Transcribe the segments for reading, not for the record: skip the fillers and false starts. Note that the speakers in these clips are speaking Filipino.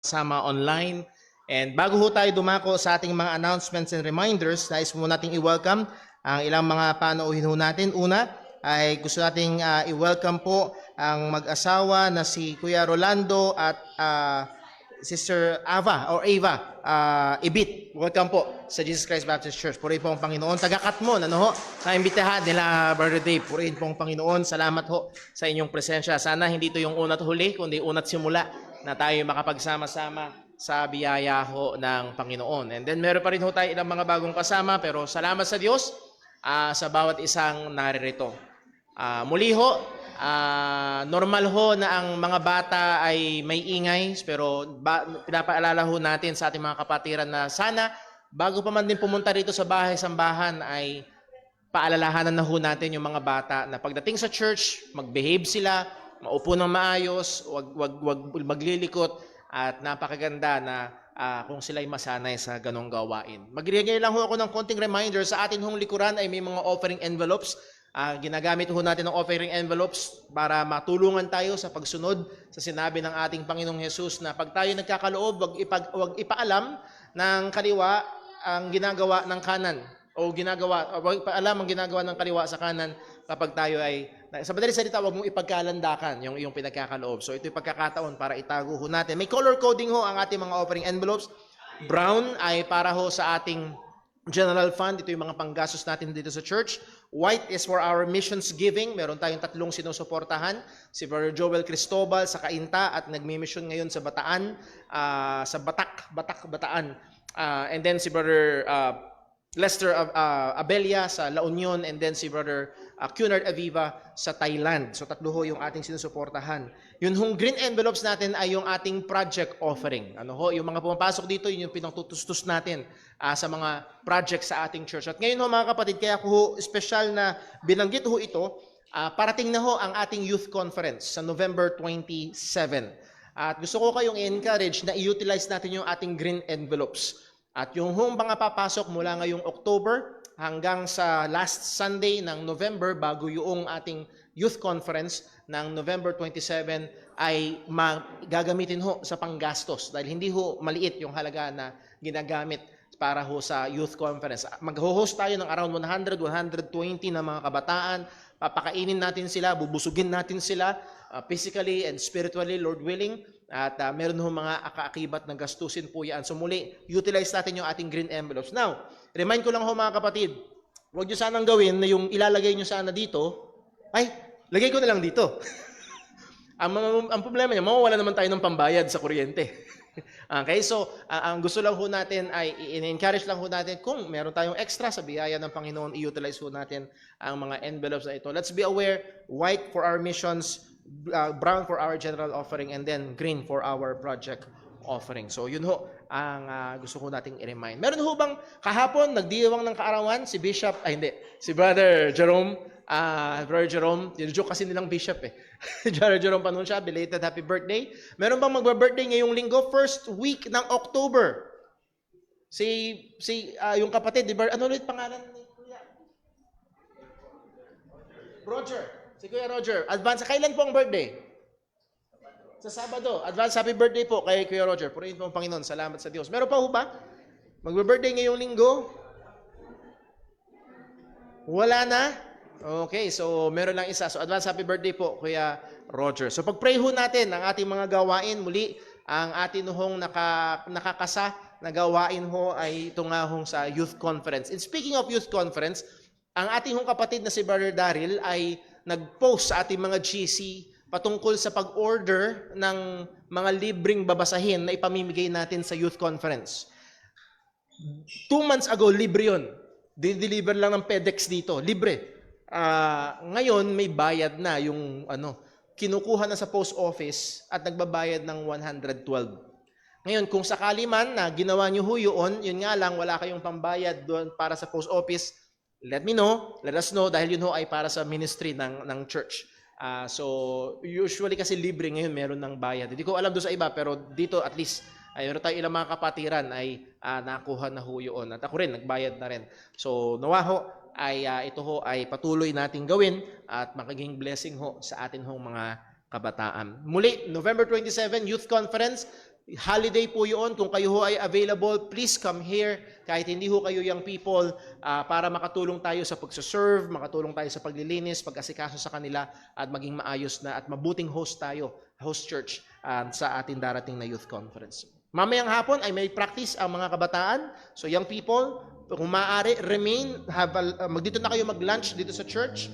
sama online. And bago ho tayo dumako sa ating mga announcements and reminders, nais mo nating i-welcome ang ilang mga panauhin ho natin. Una ay gusto nating i-welcome po ang mag-asawa na si Kuya Rolando at Sister Ava Ibit. Welcome po sa Jesus Christ Baptist Church. Purihin po ang Panginoon. Taga-Katmon, na-imbitahan nila Brother Dave. Purihin po ang Panginoon. Salamat ho sa inyong presensya. Sana hindi ito yung una't huli, kundi una't simula na tayo makapagsama-sama sa biyaya ho ng Panginoon. And then meron pa rin ho tayo ilang mga bagong kasama, pero salamat sa Diyos sa bawat isang naririto. Muli ho, normal ho na ang mga bata ay may ingay, pero pinapaalala ho natin sa ating mga kapatiran na sana bago pa man din pumunta rito sa bahay-sambahan ay paalalahanan na ho natin yung mga bata na pagdating sa church, mag-behave sila, maupo ng maayos, wag maglilikot, at napakaganda na kung sila'y masanay sa ganong gawain. Magbigay lang ho ako ng konting reminder, sa atin hong likuran ay may mga offering envelopes. Ginagamit ho natin ng offering envelopes para matulungan tayo sa pagsunod sa sinabi ng ating Panginoong Jesus na pag tayo nagkakaloob, wag ipaalam ng kaliwa ang ginagawa ng kanan, o wag ipaalam ang ginagawa ng kaliwa sa kanan kapag tayo ay, sa madaling salita, wag mong ipagkalandakan yung iyong pinagkakaloob. So ito'y pagkakataon para itago ho natin. May color coding ho ang ating mga offering envelopes. Brown ay para ho sa ating general fund. Ito yung mga panggastos natin dito sa church. White is for our missions giving. Meron tayong 3 sinusuportahan. Si Brother Joel Cristobal sa Cainta at nagmi-mission ngayon sa Bataan, sa Bataan. And then si Brother Lester Abelia sa La Union, and then si Brother Cunard Aviva sa Thailand. So 3 ho yung ating sinusuportahan. Yun hong green envelopes natin ay yung ating project offering. Yung mga pumapasok dito, yun yung pinangtutustos natin sa mga project sa ating church. At ngayon ho mga kapatid, kaya ko ho special na binanggit ho ito, parating na ho ang ating youth conference sa November 27. At gusto ko kayong i-encourage na i-utilize natin yung ating green envelopes. At yung mga papasok mula ngayong October hanggang sa last Sunday ng November bago yung ating youth conference ng November 27 ay gagamitin ho sa panggastos dahil hindi ho maliit yung halaga na ginagamit para ho sa youth conference. Mag-host tayo ng around 100-120 na mga kabataan. Papakainin natin sila, bubusugin natin sila physically and spiritually, Lord willing. At meron ho mga akaakibat na gastusin po yan. So muli, utilize natin yung ating green envelopes. Now, remind ko lang ho mga kapatid, huwag nyo sanang gawin na yung ilalagay nyo sana dito, ay, lagay ko na lang dito. ang problema niya, mawawala naman tayo ng pambayad sa kuryente. Okay, so ang gusto lang ho natin ay i-encourage lang ho natin kung meron tayong extra sa biyaya ng Panginoon, i-utilize ho natin ang mga envelopes na ito. Let's be aware, white for our missions, brown for our general offering, and then green for our project offering. So yun ho ang gusto ko nating i-remind. Meron ho bang kahapon nagdiwang ng kaarawan si si Brother Jerome, joke kasi nilang Bishop Brother Jerome Panuncia, belated happy birthday. Meron bang magba-birthday ngayong linggo, first week ng October? Yung kapatid, di ba? Ano ulit pangalan ni Kuya? Roger. Si Kuya Roger. Advance, kailan po ang birthday? Sa Sabado. Advance happy birthday po kay Kuya Roger. Purihin po ang Panginoon. Salamat sa Diyos. Meron pa ho ba? Magbe-birthday ngayong linggo? Wala na? Okay, so meron lang isa. So advance happy birthday po Kuya Roger. So pag-pray ho natin ang ating mga gawain. Muli, ang ating hong nakakasa na gawain ho ay ito nga hong sa youth conference. And speaking of youth conference, ang ating hong kapatid na si Brother Daryl ay nag-post sa ating mga GC patungkol sa pag-order ng mga libreng babasahin na ipamimigay natin sa youth conference. 2 months ago, libre yun. Deliver lang ng FedEx dito. Libre. Ngayon, may bayad na yung kinukuha na sa post office at nagbabayad ng 112. Ngayon, kung sakali man na ginawa nyo ho yun nga lang, wala kayong pambayad doon para sa post office, let us know, dahil yun ho ay para sa ministry ng church. So, usually kasi libre ngayon, meron ng bayad. Hindi ko alam doon sa iba, pero dito at least, meron tayo ilang mga kapatiran ay nakuha na ho yun. At ako rin, nagbayad na rin. So, nawa ho, ito ho ay patuloy nating gawin at magiging blessing ho sa atin hong mga kabataan. Muli, November 27, Youth Conference. Holiday po yun. Kung kayo ho ay available, please come here. Kahit hindi ho kayo young people, para makatulong tayo sa pagsaserve, makatulong tayo sa paglilinis, pag-asikaso sa kanila, at maging maayos na at mabuting host tayo, host church, sa ating darating na youth conference. Mamayang hapon ay may practice ang mga kabataan. So young people, kung maaari, remain, dito na kayo mag-lunch dito sa church.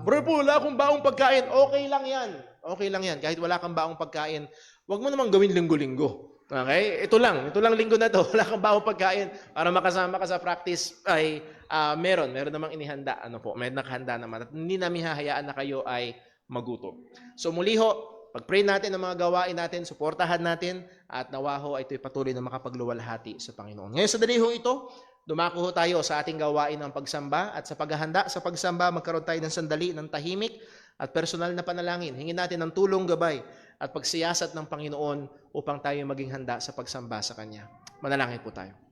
Bro, wala akong baong pagkain. Okay lang yan. Okay lang yan. Kahit wala kang baong pagkain, huwag mo namang gawin linggo-linggo. Okay? Ito lang linggo na to. Wala kang baong pagkain para makasama ka sa practice ay meron namang inihanda. May nakahanda naman. At hindi namin hahayaan na kayo ay magutom. So muli ho, pag-pray natin ang mga gawain natin, suportahan natin, at nawa ho ay ito'y patuloy na makapagluwalhati sa Panginoon. Ngayon sa dali ho ito, dumako ho tayo sa ating gawain ng pagsamba, at sa paghahanda sa pagsamba, magkaroon tayo ng sandali ng tahimik at personal na panalangin. Hingin natin ng tulong, gabay at pagsiyasat ng Panginoon upang tayo maging handa sa pagsamba sa Kanya. Manalangin po tayo.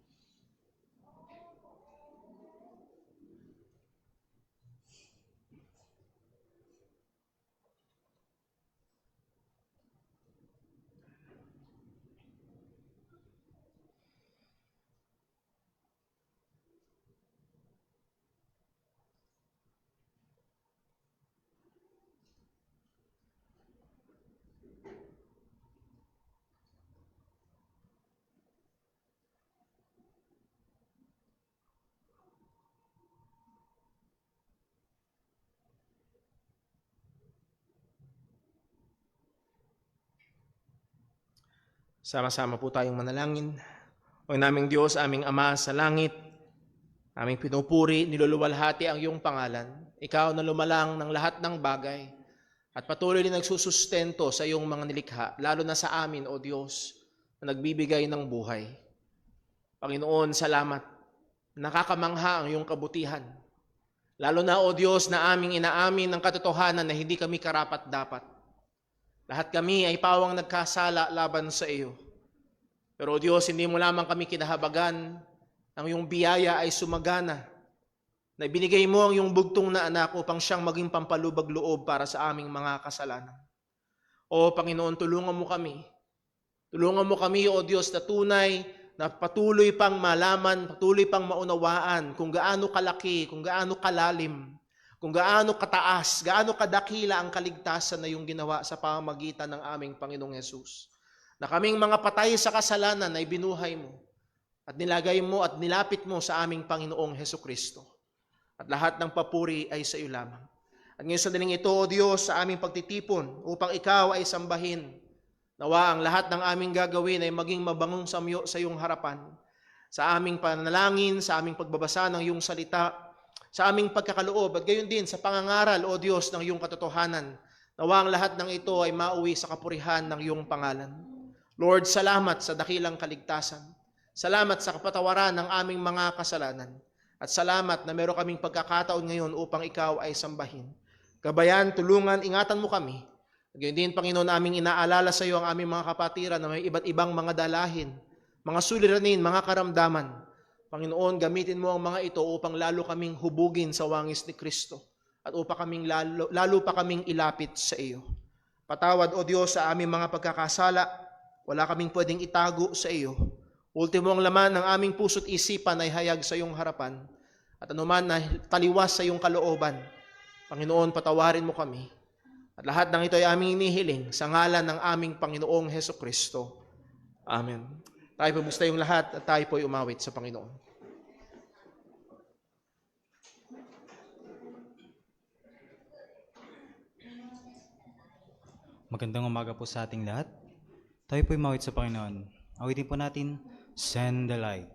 Sama-sama po tayong manalangin. O naming Diyos, aming Ama sa langit, aming pinupuri, niluluwalhati ang iyong pangalan. Ikaw na lumalang ng lahat ng bagay at patuloy na nagsusustento sa iyong mga nilikha, lalo na sa amin, O Diyos, na nagbibigay ng buhay. Panginoon, salamat. Nakakamangha ang iyong kabutihan. Lalo na, O Diyos, na aming inaamin ng katotohanan na hindi kami karapat-dapat. Lahat kami ay pawang nagkasala laban sa iyo. Pero, O Diyos, hindi mo lamang kami kinahabagan, ang iyong biyaya ay sumagana, na ibinigay mo ang iyong bugtong na anak upang siyang maging pampalubag loob para sa aming mga kasalanan. O Panginoon, tulungan mo kami. Tulungan mo kami, O Diyos, na tunay na patuloy pang malaman, patuloy pang maunawaan kung gaano kalaki, kung gaano kalalim, kung gaano kataas, gaano kadakila ang kaligtasan na iyong ginawa sa pamamagitan ng aming Panginoong Hesus. Na kaming mga patay sa kasalanan ay binuhay mo at nilagay mo at nilapit mo sa aming Panginoong Hesukristo. At lahat ng papuri ay sa iyo lamang. At ngayon sa daling ito, O Diyos, sa aming pagtitipon upang ikaw ay sambahin. Nawa ang lahat ng aming gagawin ay maging mabangong samyo sa iyong harapan. Sa aming panalangin, sa aming pagbabasa ng iyong salita, sa aming pagkakaloob, at gayon din sa pangangaral, O Diyos, ng iyong katotohanan. Nawa ang lahat ng ito ay mauwi sa kapurihan ng iyong pangalan. Lord, salamat sa dakilang kaligtasan. Salamat sa kapatawaran ng aming mga kasalanan. At salamat na meron kaming pagkakataon ngayon upang ikaw ay sambahin. Gabayan, tulungan, ingatan mo kami. Gayon din, Panginoon, aming inaalala sa iyo ang aming mga kapatiran na may iba't ibang mga dalahin, mga suliranin, mga karamdaman. Panginoon, gamitin mo ang mga ito upang lalo kaming hubugin sa wangis ni Kristo at upang kaming lalo pa kaming ilapit sa iyo. Patawad, O Diyos, sa aming mga pagkakasala. Wala kaming pwedeng itago sa iyo. Ultimo ang laman ng aming puso't isipan ay hayag sa iyong harapan. At anuman na taliwas sa iyong kalooban, Panginoon, patawarin mo kami. At lahat ng ito ay aming inihiling sa ngalan ng aming Panginoong Hesukristo. Amen. Tayo po basta yung lahat at tayo po ay umawit sa Panginoon. Magandang umaga po sa ating lahat. Tayo po'y mawit sa Panginoon. Awitin po natin, Send the Light.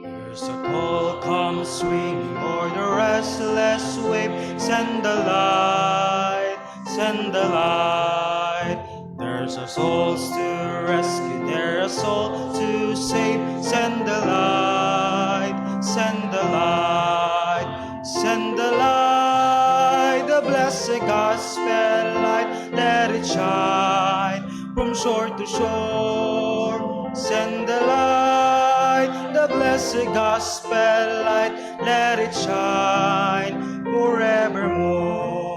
Here's a call comes swinging o'er the restless wave. Send the light, send the light. There's a souls to rescue, there's a soul to save. Send the light, send the light, send the light. The blessed gospel light, let it shine from shore to shore. Send the light, the the blessed gospel light, let it shine forevermore.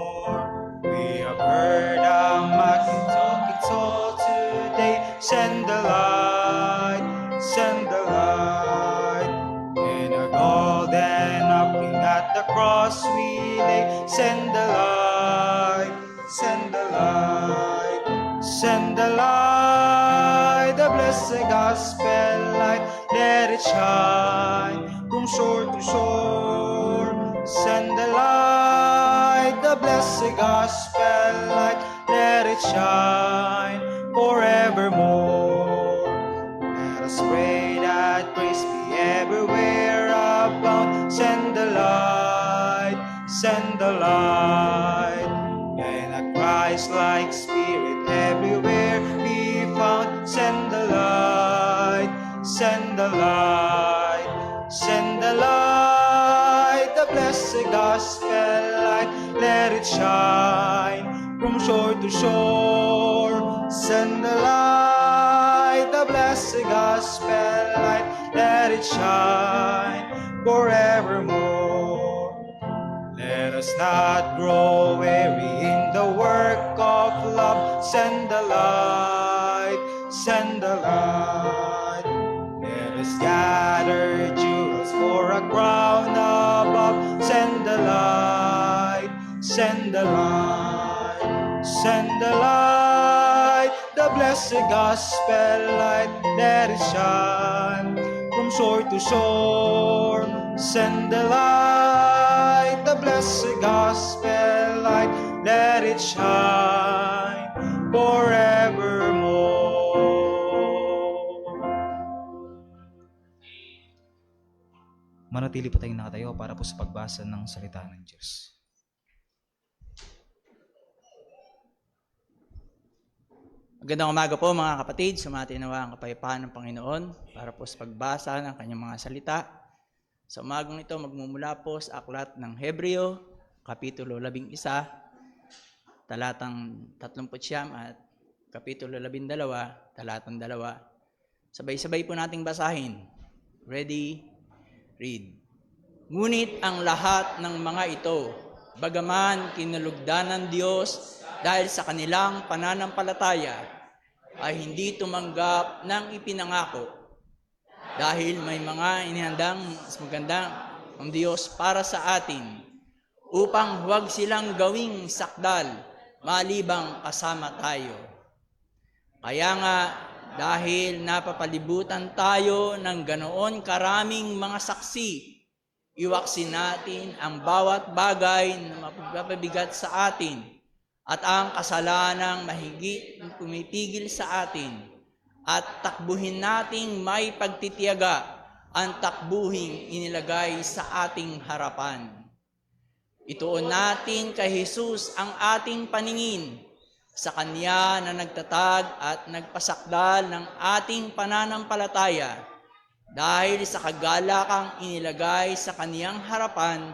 We have heard a mocking talk today. Send the light, send the light. In a golden offering at the cross we lay. Send the light, send the light, send the light. The blessed gospel light, let it shine from shore to shore. Send the light, the blessed gospel light, let it shine forevermore. Let us pray that grace be everywhere abound. Send the light, send the light, and a Christ-like spirit everywhere be found. Send the light, send the light, send the light, the blessed gospel light, let it shine from shore to shore. Send the light, the blessed gospel light, let it shine forevermore. Let us not grow weary in the work of love. Send the light, send the light. Let us gather jewels for a crown above. Send the light, send the light, send the light. The blessed gospel light, let it shine from shore to shore. Send the light, the blessed gospel light, let it shine forevermore. Manatili po tayong nakatayo para po sa pagbasa ng salita ng Diyos. Magandang umaga po mga kapatid, sumati nawa ang kapayapaan ng Panginoon para po sa pagbasa ng kanyang mga salita. Sa umagang ito, magmumula po sa aklat ng Hebreo, Kapitulo 11, talatang 39 at Kapitulo 12, talatang 2. Sabay-sabay po nating basahin. Ready? Read. Ngunit ang lahat ng mga ito, bagaman kinulugdan ng Diyos dahil sa kanilang pananampalataya, ay hindi tumanggap ng ipinangako. Dahil may mga inihandang mas magandang ang Diyos para sa atin, upang huwag silang gawing sakdal, malibang kasama tayo. Kaya nga, dahil napapalibutan tayo ng ganoon karaming mga saksi, iwaksin natin ang bawat bagay na mapapabigat sa atin at ang kasalanang mahigit pumipigil sa atin, at takbuhin nating may pagtitiyaga ang takbuhing inilagay sa ating harapan. Ituon natin kay Jesus ang ating paningin, sa Kanya na nagtatag at nagpasakdal ng ating pananampalataya, dahil sa kagalakang inilagay sa Kaniyang harapan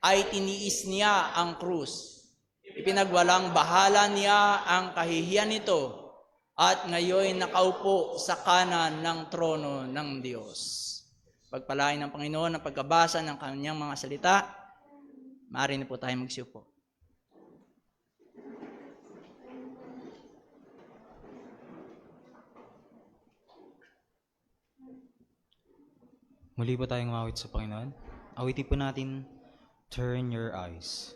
ay tiniis Niya ang krus. Ipinagwalang bahala Niya ang kahihiyan nito at ngayon nakaupo sa kanan ng trono ng Diyos. Pagpalain ng Panginoon ang pagkabasa ng Kanyang mga salita. Maaari na po tayo magsiupo. Muli po tayong umawit sa Panginoon. Awitin po natin, Turn Your Eyes.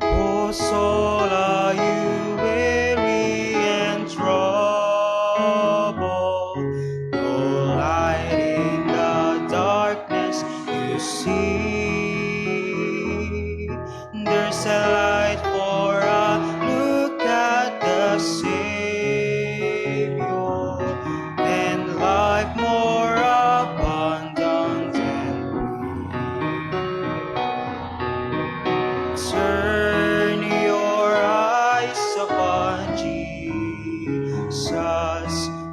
Oh soul, are you weary and troubled? No light in the darkness you see. There's a light for a look at the Savior, and life more abundant and free. Turn your eyes upon Jesus.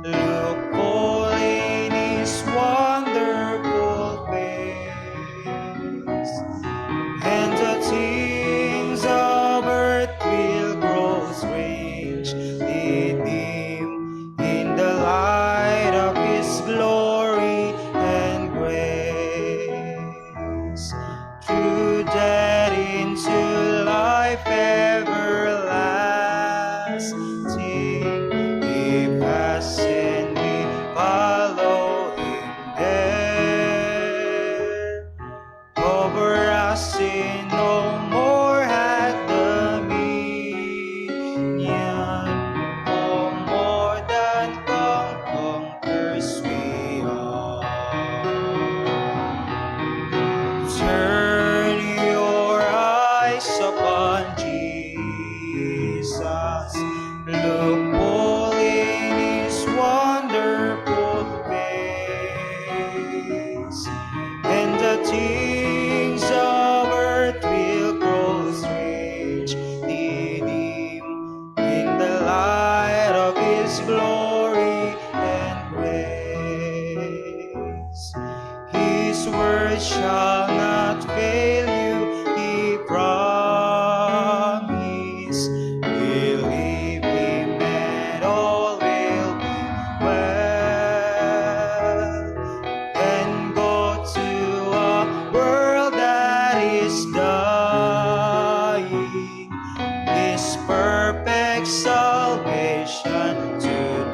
Look full in His wonderful sin no more had dominion. Oh, more than conquerors we are. Turn your eyes upon Jesus. Look full in His wonderful face, and the things of earth will grow strange. Lead Him in the light of His glory and grace. His word shall not fail you, He promised. Believe Him and all will be well. And go to a world that is dying, His perfect salvation to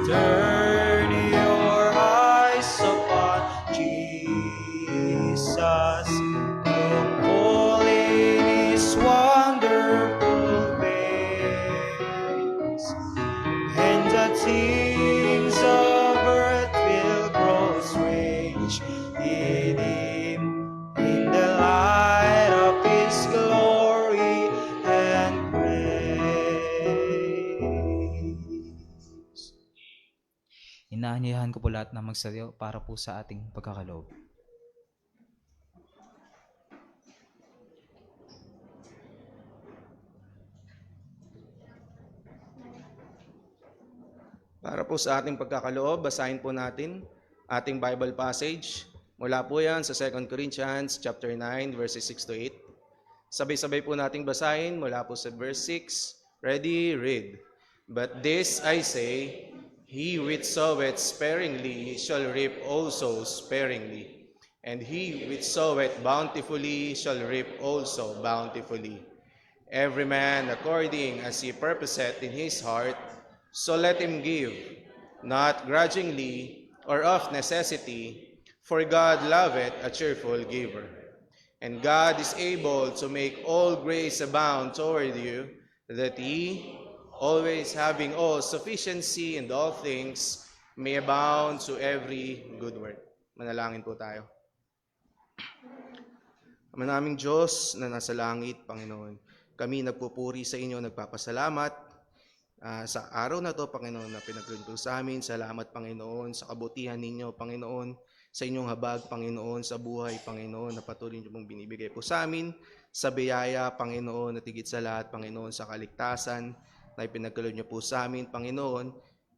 turn your eyes upon Jesus. Look full in His wonderful face, and the things of earth will grow strange. Lead Him in the light of His glory and praise. Inaanyayahan ko po lahat na magsayo para po sa ating pagkakaloob. Para po sa ating pagkakaloob, basahin po natin ating Bible passage. Mula po yan sa 2 Corinthians chapter 9, verses 6 to 8. Sabay-sabay po nating basahin mula po sa verse 6. Ready, read. But this I say, he which soweth sparingly shall reap also sparingly. And he which soweth bountifully shall reap also bountifully. Every man according as he purposeth in his heart, so let him give, not grudgingly or of necessity, for God loveth a cheerful giver. And God is able to make all grace abound toward you, that ye, always having all sufficiency in all things, may abound to every good work. Manalangin po tayo. Ama naming Diyos na nasa langit, Panginoon, kami nagpupuri sa inyo, nagpapasalamat sa araw na to, Panginoon, na pinaglingkod sa amin. Salamat, Panginoon, sa kabutihan ninyo, Panginoon, sa inyong habag, Panginoon, sa buhay, Panginoon, na patuloy niyo pong binibigay po sa amin, sa biyaya, Panginoon, at higit sa lahat, Panginoon, sa kaligtasan na ipinagkaloob niyo po sa amin, Panginoon,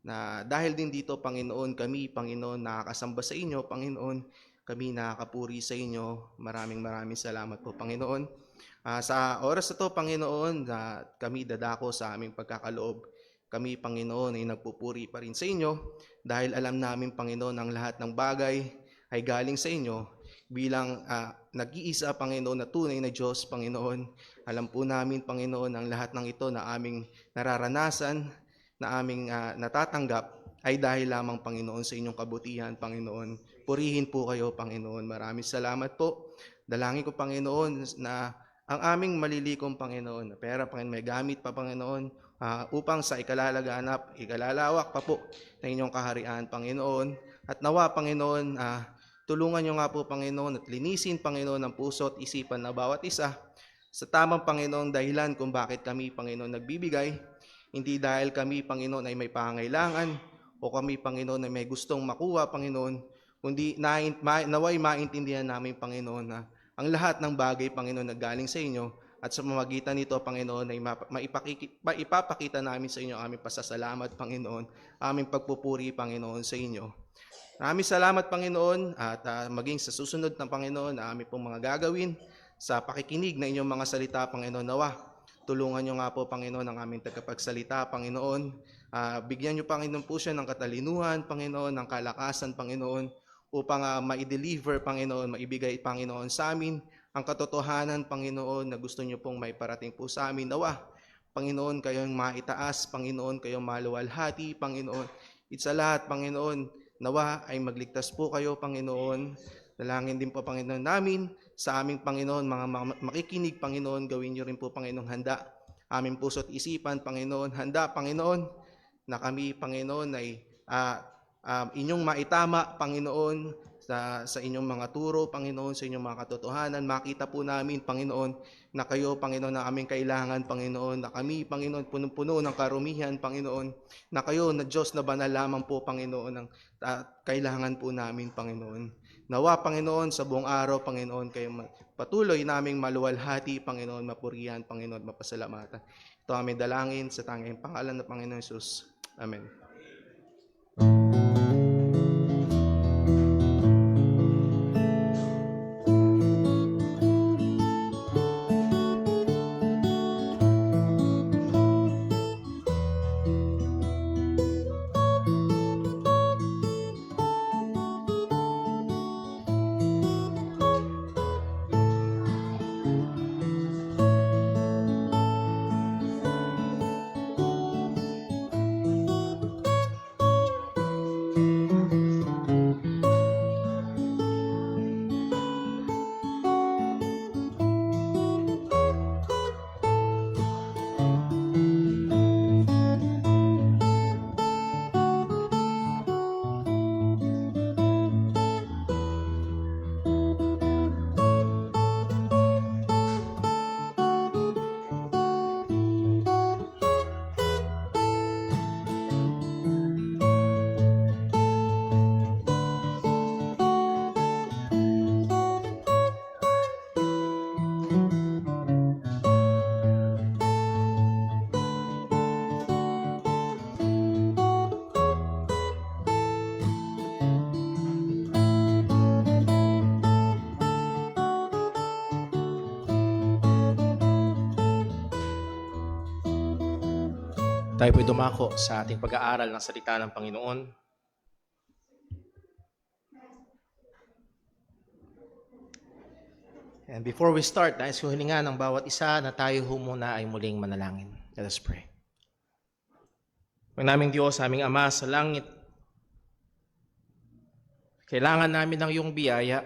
na dahil din dito, Panginoon, kami, Panginoon, nakakasamba sa inyo, Panginoon, kami nakakapuri sa inyo. Maraming salamat po, Panginoon. Sa oras na to, Panginoon, na kami dadako sa aming pagkakaloob, kami, Panginoon, ay nagpupuri pa rin sa inyo dahil alam namin, Panginoon, ang lahat ng bagay ay galing sa inyo bilang nag-iisa, Panginoon, na tunay na Diyos, Panginoon. Alam po namin, Panginoon, ang lahat ng ito na aming nararanasan, na aming natatanggap, ay dahil lamang, Panginoon, sa inyong kabutihan, Panginoon. Purihin po kayo, Panginoon. Maraming salamat po. Dalangin ko, Panginoon, na ang aming malilikong, Panginoon, na pera, Panginoon, may gamit pa, Panginoon, upang sa ikalalaganap, ikalalawak pa po ng inyong kaharian, Panginoon. At nawa, Panginoon, tulungan nyo nga po, Panginoon, at linisin, Panginoon, ang puso at isipan na bawat isa sa tamang, Panginoon, dahilan kung bakit kami, Panginoon, nagbibigay. Hindi dahil kami, Panginoon, ay may pangailangan o kami, Panginoon, ay may gustong makuha, Panginoon, kundi naway maintindihan namin, Panginoon, na ang lahat ng bagay, Panginoon, na galing sa inyo. At sa pamamagitan nito, Panginoon, ay maipapakita namin sa inyo aming pasasalamat, Panginoon, aming pagpupuri, Panginoon, sa inyo. Maraming salamat, Panginoon, at maging sa susunod ng Panginoon na aming pong mga gagawin sa pakikinig na inyong mga salita, Panginoon, nawa. Tulungan nyo nga po, Panginoon, ang aming tagapagsalita, Panginoon. Bigyan nyo, Panginoon, po siya ng katalinuhan, Panginoon, ng kalakasan, Panginoon, upang ma-deliver, Panginoon, maibigay, Panginoon, sa amin ang katotohanan, Panginoon, na gusto niyo pong may parating po sa amin. Nawa, Panginoon, kayong maitaas, Panginoon, kayong maluwalhati, Panginoon. Sa lahat, Panginoon, Nawa ay magligtas po kayo, Panginoon. Dalangin din po, Panginoon, namin sa aming Panginoon, mga makikinig, Panginoon, gawin niyo rin po, Panginoon, handa aming puso't isipan, Panginoon. Handa, Panginoon, na kami, Panginoon, ay inyong maitama, Panginoon, sa inyong mga turo, Panginoon, sa inyong mga katotohanan. Makita po namin, Panginoon, na kayo, Panginoon, na aming kailangan, Panginoon, na kami, Panginoon, punong-puno ng karumihan, Panginoon, na kayo, na Diyos na banal lamang po, Panginoon, ang kailangan po namin, Panginoon. Nawa, Panginoon, sa buong araw, Panginoon, kayo patuloy naming maluwalhati, Panginoon, mapurihan, Panginoon, mapasalamatan. Ito aming dalangin sa tanging pangalan ng Panginoon Jesus. Amen. Tayo po'y dumako sa ating pag-aaral ng salita ng Panginoon. And before we start, nais ko hilingan ng bawat isa na tayo muna ay muling manalangin. Let us pray. Ang naming Diyos, aming Ama sa langit, kailangan namin ng iyong biyaya.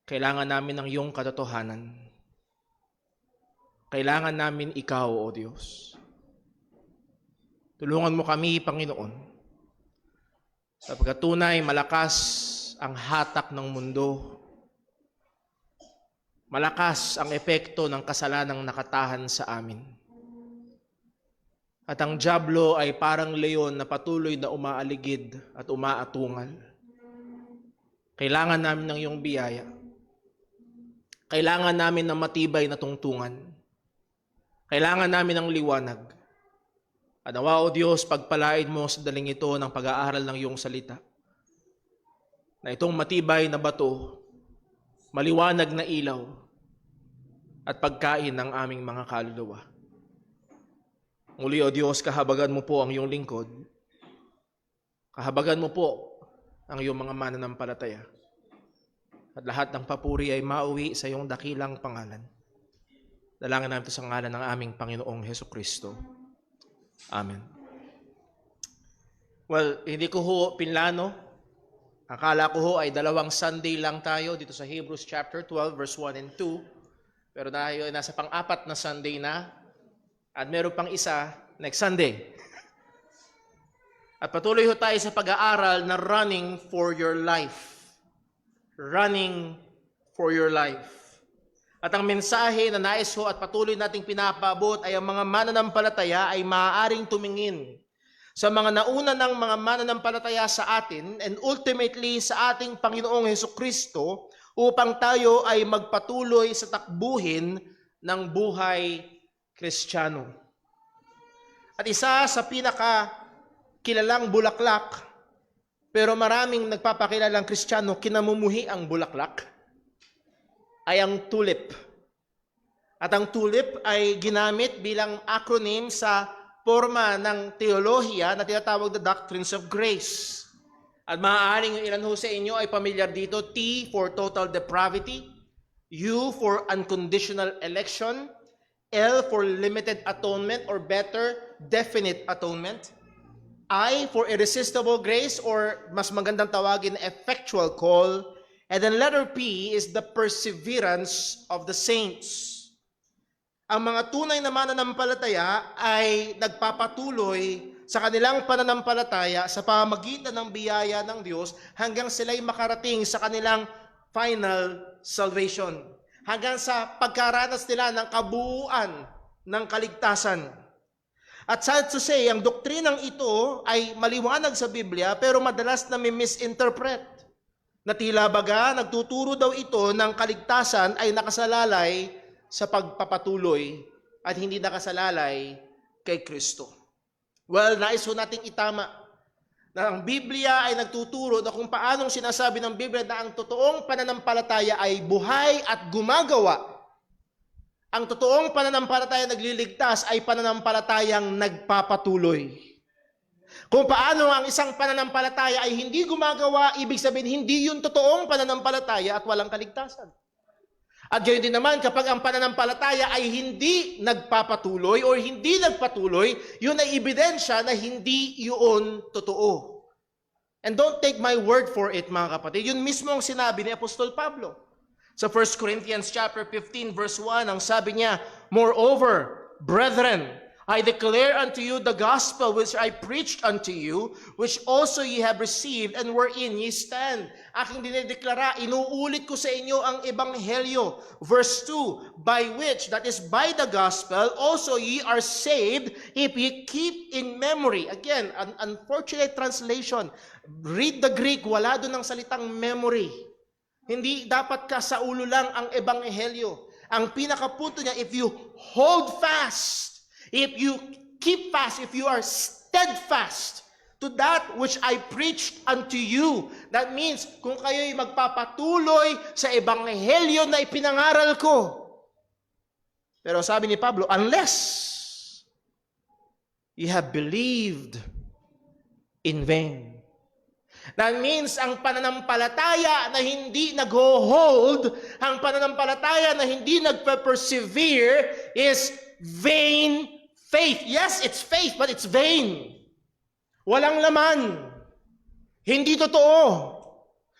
Kailangan namin ng iyong katotohanan. Kailangan namin ikaw, O Diyos. Tulungan mo kami, Panginoon, sapagkat tunay malakas ang hatak ng mundo. Malakas ang epekto ng kasalanang nakatahan sa amin. At ang dyablo ay parang leon na patuloy na umaaligid at umaatungal. Kailangan namin ng iyong biyaya. Kailangan namin ng matibay na tungtungan. Kailangan namin ng liwanag. At nawa, O Diyos, pagpalain mo sa daling ito ng pag-aaral ng iyong salita. Na itong matibay na bato, maliwanag na ilaw, at pagkain ng aming mga kaluluwa. Muli, O Diyos, kahabagan mo po ang iyong lingkod. Kahabagan mo po ang iyong mga mananampalataya. At lahat ng papuri ay mauwi sa iyong dakilang pangalan. Dalangin namin ito sa ngalan ng aming Panginoong Hesukristo. Amen. Well, hindi ko ho pinlano. Akala ko ho ay 2 Sunday lang tayo dito sa Hebrews chapter 12 verse 1 and 2. Pero dahil nasa pang-4 na Sunday na at meron pang isa next Sunday. At patuloy ho tayo sa pag-aaral na running for your life. Running for your life. At ang mensahe na nais ho at patuloy nating pinapaabot ay ang mga mananampalataya ay maaaring tumingin sa mga nauna ng mga mananampalataya sa atin and ultimately sa ating Panginoong Hesukristo upang tayo ay magpatuloy sa takbuhin ng buhay Kristiyano. At isa sa pinakakilalang bulaklak, pero maraming nagpapakilalang Kristiyano kinamumuhi ang bulaklak, ay ang tulip. At ang tulip ay ginamit bilang acronym sa forma ng teolohiya na tinatawag na Doctrines of Grace. At maaaring yung ilan ho sa inyo ay pamilyar dito. T for total depravity, U for unconditional election, L for limited atonement or better, definite atonement, I for irresistible grace, or mas magandang tawagin, effectual call. And then letter P is the perseverance of the saints. Ang mga tunay na mananampalataya ay nagpapatuloy sa kanilang pananampalataya sa pamamagitan ng biyaya ng Diyos hanggang sila'y makarating sa kanilang final salvation. Hanggang sa pagkaranas nila ng kabuuan ng kaligtasan. At sad to say, ang doktrinang ito ay maliwanag sa Biblia pero madalas na may misinterpret. Na tila baga, nagtuturo daw ito ng kaligtasan ay nakasalalay sa pagpapatuloy at hindi nakasalalay kay Kristo. Well, nais ho nating itama na ang Biblia ay nagtuturo na kung paanong sinasabi ng Biblia na ang totoong pananampalataya ay buhay at gumagawa. Ang totoong pananampalataya nagliligtas ay pananampalatayang nagpapatuloy. Kung paano ang isang pananampalataya ay hindi gumagawa, ibig sabihin hindi yun totoong pananampalataya at walang kaligtasan. At gayon din naman, kapag ang pananampalataya ay hindi nagpapatuloy o hindi nagpatuloy, yun ay ebidensya na hindi yun totoo. And don't take my word for it, mga kapatid. Yun mismo ang sinabi ni Apostol Pablo. Sa 1 Corinthians chapter 15 verse 1, ang sabi niya, "Moreover, brethren, I declare unto you the gospel which I preached unto you, which also ye have received, and wherein ye stand." Aking dinideklara, inuulit ko sa inyo ang ebanghelyo. Verse 2, "By which," that is by the gospel, "also ye are saved, if ye keep in memory." Again, an unfortunate translation. Read the Greek, wala doon ang salitang memory. Hindi dapat ka sa ulo lang ang ebanghelyo. Ang pinakapunto niya, if you hold fast, if you keep fast, if you are steadfast to that which I preached unto you. That means, kung kayo'y magpapatuloy sa ebanghelyo na ipinangaral ko. Pero sabi ni Pablo, unless you have believed in vain. That means, ang pananampalataya na hindi nag-hold, ang pananampalataya na hindi nagpe-persevere is vain faith. Yes, it's faith, but it's vain. Walang laman. Hindi totoo.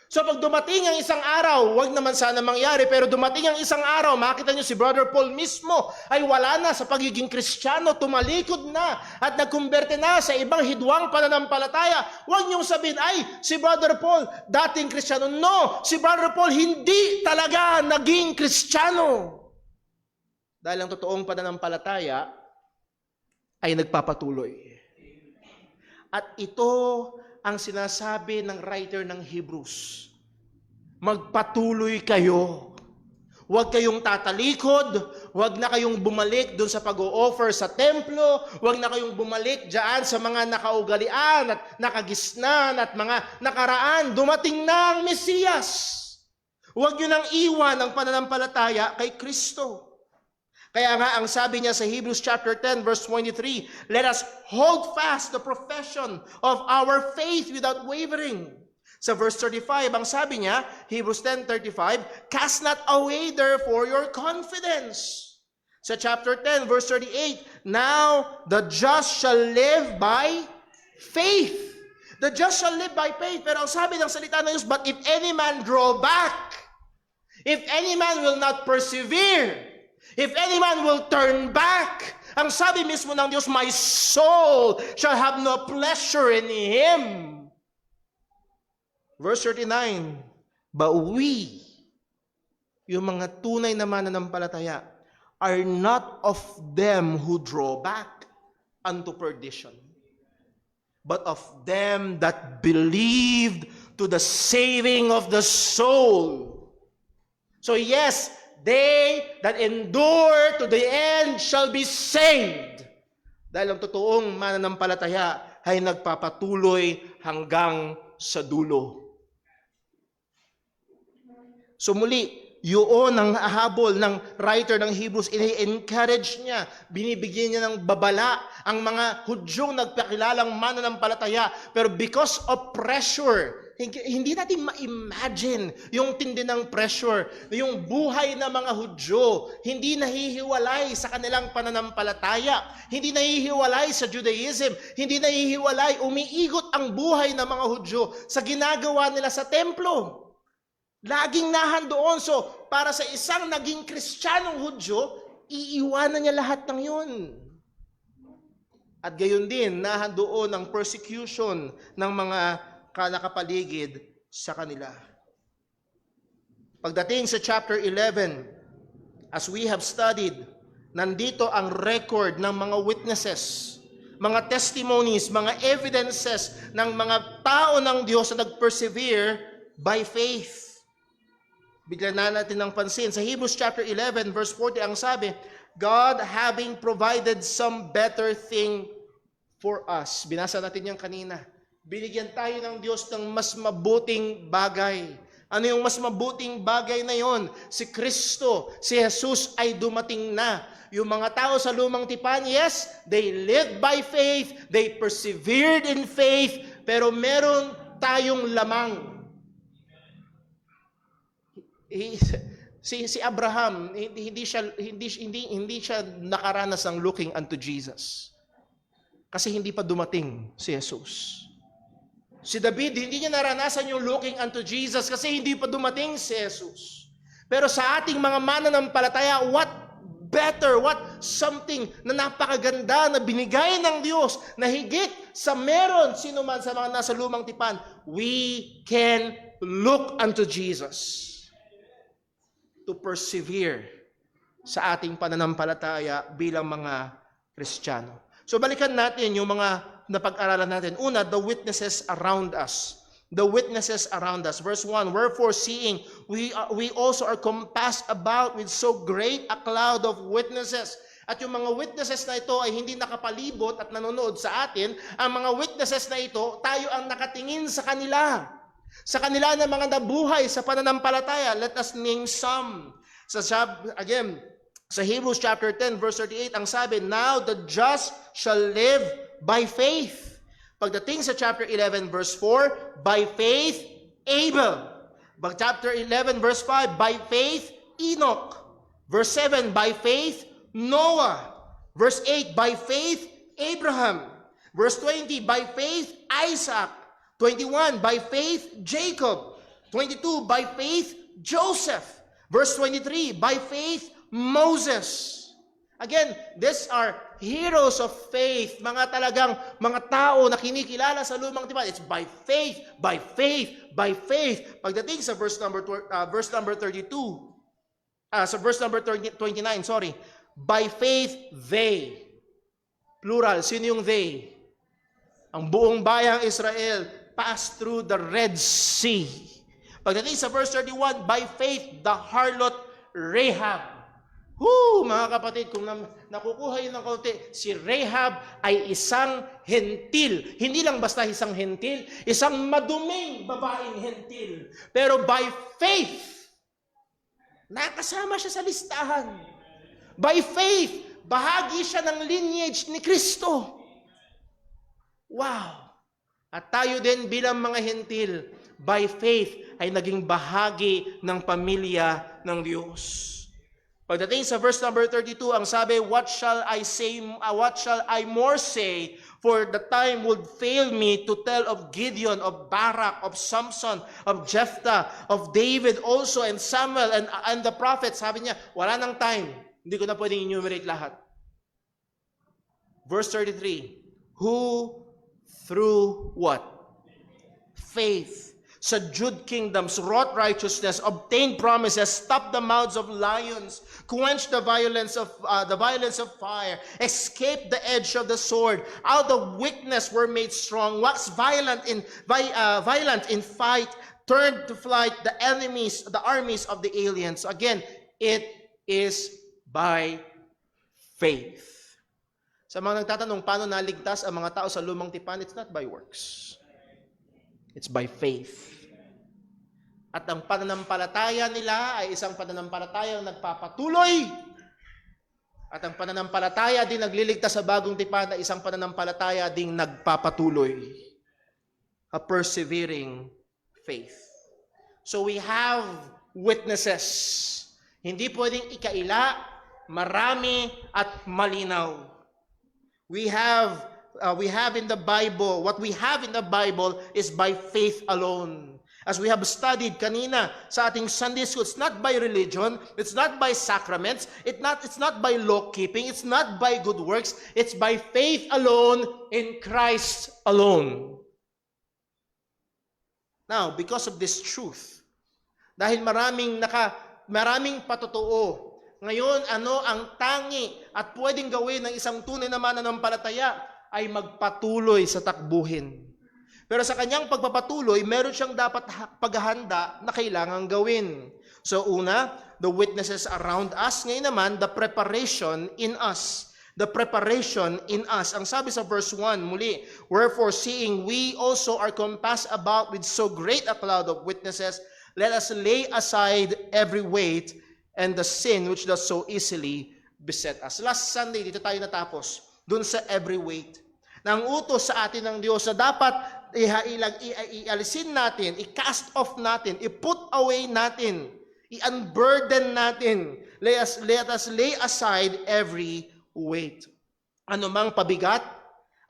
So pag dumating ang isang araw, wag naman sana mangyari, pero dumating ang isang araw, makita nyo si Brother Paul mismo ay wala na sa pagiging Kristiyano, tumalikod na at nagkumberte na sa ibang hidwang pananampalataya. Wag niyong sabihin, ay, si Brother Paul, dating Kristiyano. No, si Brother Paul hindi talaga naging Kristiyano. Dahil ang totoong pananampalataya ay nagpapatuloy. At ito ang sinasabi ng writer ng Hebrews. Magpatuloy kayo. Huwag kayong tatalikod, huwag na kayong bumalik doon sa pag-o-offer sa templo, huwag na kayong bumalik diyan sa mga nakaugalian at nakagisnan at mga nakaraan. Dumating na ang Mesiyas. Huwag nyo nang iwan ang pananampalataya kay Kristo. Kaya nga ang sabi niya sa Hebrews chapter 10 verse 23, "Let us hold fast the profession of our faith without wavering." Sa verse 35, ang sabi niya, Hebrews 10:35, "Cast not away therefore your confidence." Sa chapter 10 verse 38, "Now the just shall live by faith." The just shall live by faith. Pero ang sabi ng salita ng Diyos, "But if any man draw back, if any man will not persevere, if any man will turn back," ang sabi mismo ng Diyos, "My soul shall have no pleasure in him." Verse 39, "But we," yung mga tunay na mananampalataya, "are not of them who draw back unto perdition, but of them that believed to the saving of the soul." So yes, they that endure to the end shall be saved. Dahil ang totoong mananampalataya ay nagpapatuloy hanggang sa dulo. So muli, Yun ang habol ng writer ng Hebrews. I-encourage niya, binibigyan niya ng babala ang mga Hudyong nagpakilalang mananampalataya. Pero because of pressure, hindi natin ma-imagine yung tindi ng pressure. Yung buhay ng mga Hudyo, hindi nahihiwalay sa kanilang pananampalataya. Hindi nahihiwalay sa Judaism. Hindi nahihiwalay, umiigot ang buhay ng mga Hudyo sa ginagawa nila sa templo. Laging nahandoon. So, para sa isang naging Kristiyanong Hudyo, iiwanan niya lahat ng yun. At gayon din, nahandoon ang persecution ng mga nakapaligid sa kanila. Pagdating sa chapter 11, as we have studied, nandito ang record ng mga witnesses, mga testimonies, mga evidences ng mga tao ng Diyos na nag-persevere by faith. Bigyan na natin ng pansin. Sa Hebrews chapter 11, verse 40, ang sabi, God having provided some better thing for us. Binasa natin yan kanina. Binigyan tayo ng Diyos ng mas mabuting bagay. Ano yung mas mabuting bagay na yon? Si Kristo, si Jesus ay dumating na. Yung mga tao sa lumang tipan, yes, they lived by faith, they persevered in faith, pero meron tayong lamang. Si Abraham, hindi siya nakaranas ng looking unto Jesus. Kasi hindi pa dumating si Jesus. Si David, hindi niya naranasan yung looking unto Jesus kasi hindi pa dumating si Jesus. Pero sa ating mga mananampalataya, what better, what something na napakaganda na binigay ng Diyos na higit sa meron sino man sa mga nasa lumang tipan, we can look unto Jesus to persevere sa ating pananampalataya bilang mga Kristiyano. So balikan natin yung mga napag-aralan natin. Una, the witnesses around us. The witnesses around us. Verse 1, wherefore seeing we also are compassed about with so great a cloud of witnesses. At yung mga witnesses na ito ay hindi nakapalibot at nanonood sa atin. Ang mga witnesses na ito, tayo ang nakatingin sa kanila. Sa kanila na mga nabuhay sa pananampalataya. Let us name some. Again, sa Hebrews chapter 10 verse 38, ang sabi, now the just shall live by faith. Pagdating sa chapter 11 verse 4, by faith, Abel. Chapter 11 verse 5, by faith, Enoch. Verse 7, by faith, Noah. Verse 8, by faith, Abraham. Verse 20, by faith, Isaac. 21, by faith, Jacob. 22, by faith, Joseph. Verse 23, by faith, Moses. Again, these are heroes of faith, mga talagang mga tao na kinikilala sa lumang tipan. It's by faith, by faith, by faith. Pagdating sa verse number 32, sa verse number 29, sorry. By faith, they. Plural, sino yung they? Ang buong bayang Israel passed through the Red Sea. Pagdating sa verse 31, by faith, the harlot Rahab. Mga kapatid, kung nakukuha yun ng kaunti, si Rahab ay isang hentil. Hindi lang basta isang hentil, isang maduming babaeng hentil. Pero by faith, nakasama siya sa listahan. By faith, bahagi siya ng lineage ni Kristo. Wow! At tayo din bilang mga hentil, by faith ay naging bahagi ng pamilya ng Diyos. Pagdating sa verse number 32, ang sabi, what shall I more say, for the time would fail me to tell of Gideon, of Barak, of Samson, of Jephthah, of David also, and Samuel, and the prophets. Sabi niya, wala nang time. Hindi ko na pwedeng enumerate lahat. Verse 33, who through what? Faith subdued kingdoms, wrought righteousness, obtained promises, stopped the mouths of lions, quenched the violence of fire, escaped the edge of the sword, out of weakness were made strong, waxed violent in fight, turned to flight the armies of the aliens. Again, it is by faith. Sa mga nagtatanong paano naligtas ang mga tao sa lumang tipan, it's not by works. It's by faith. At ang pananampalataya nila ay isang pananampalatayang nagpapatuloy. At ang pananampalataya din nagliligtas sa bagong tipan ay isang pananampalataya ding nagpapatuloy. A persevering faith. So we have witnesses. Hindi pwedeng ikaila, marami at malinaw. We have in the Bible, what we have in the Bible is by faith alone. As we have studied kanina sa ating Sunday school, it's not by religion, it's not by sacraments, it's not by law-keeping, it's not by good works, it's by faith alone in Christ alone. Now, because of this truth, dahil maraming patotoo, ngayon ano ang tangi at pwedeng gawin ng isang tunay na mananampalataya ay magpatuloy sa takbuhin. Pero sa kanyang pagpapatuloy, meron siyang dapat paghahanda na kailangang gawin. So una, the witnesses around us. Ngayon naman, the preparation in us. The preparation in us. Ang sabi sa verse 1, muli, wherefore seeing we also are compassed about with so great a cloud of witnesses, let us lay aside every weight and the sin which does so easily beset us. Last Sunday, dito tayo natapos, dun sa every weight. Nang utos sa atin ng Diyos na dapat ialisin natin, i-cast off natin, i-put away natin, i-unburden natin. Let us lay aside every weight. Ano mang pabigat,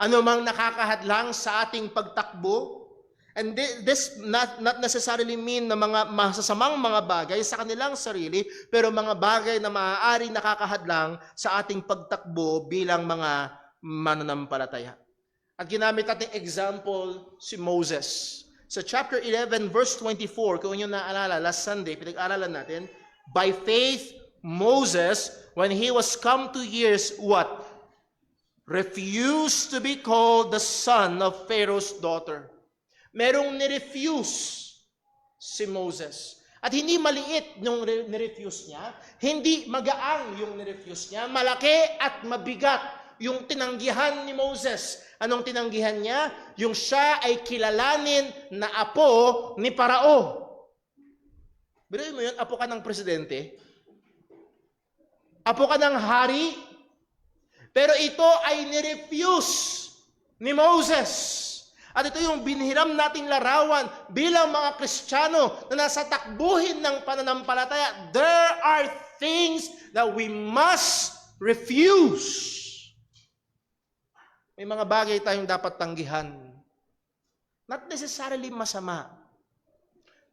ano mang nakakahadlang sa ating pagtakbo. And this not necessarily mean na mga masasamang mga bagay sa kanilang sarili, pero mga bagay na maaaring nakakahadlang sa ating pagtakbo bilang mga mananampalataya. At ginamit natin example si Moses. Sa chapter 11 verse 24, kung inyo naalala, last Sunday, pinag-aralan natin, by faith, Moses, when he was come to years, what? Refused to be called the son of Pharaoh's daughter. Merong nirefuse si Moses. At hindi maliit yung nirefuse niya, hindi magaang yung nirefuse niya, malaki at mabigat yung tinanggihan ni Moses. Anong tinanggihan niya? Yung siya ay kilalanin na apo ni Parao. Biruin mo yun, apo ka ng presidente, apo ka ng hari, pero ito ay nirefuse ni Moses. At ito yung binhiram nating larawan bilang mga Kristiyano na nasa takbuhin ng pananampalataya. There are things that we must refuse. May mga bagay tayong dapat tanggihan. Not necessarily masama.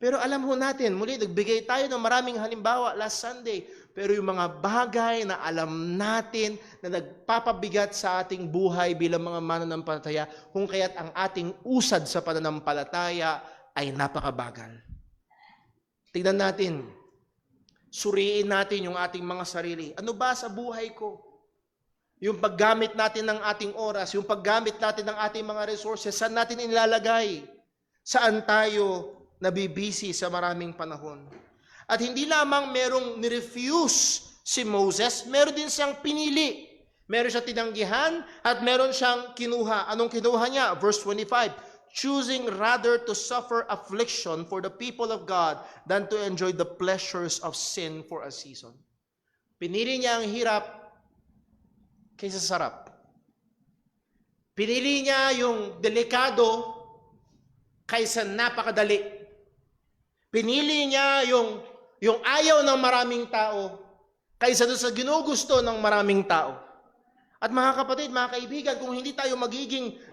Pero alam ho natin, muli nagbigay tayo ng maraming halimbawa last Sunday. Pero yung mga bagay na alam natin na nagpapabigat sa ating buhay bilang mga mananampalataya, kung kaya't ang ating usad sa pananampalataya ay napakabagal. Tignan natin, suriin natin yung ating mga sarili. Ano ba sa buhay ko? Yung paggamit natin ng ating oras, yung paggamit natin ng ating mga resources, saan natin inilalagay? Saan tayo nabibisi sa maraming panahon? At hindi lamang merong nirefuse si Moses, meron din siyang pinili. Meron siyang tinanggihan at meron siyang kinuha. Anong kinuha niya? Verse 25, choosing rather to suffer affliction for the people of God than to enjoy the pleasures of sin for a season. Pinili niya ang hirap kaysa sarap. Pinili niya yung delikado kaysa napakadali. Pinili niya yung ayaw ng maraming tao kaysa doon sa ginugusto ng maraming tao. At mga kapatid, mga kaibigan, kung hindi tayo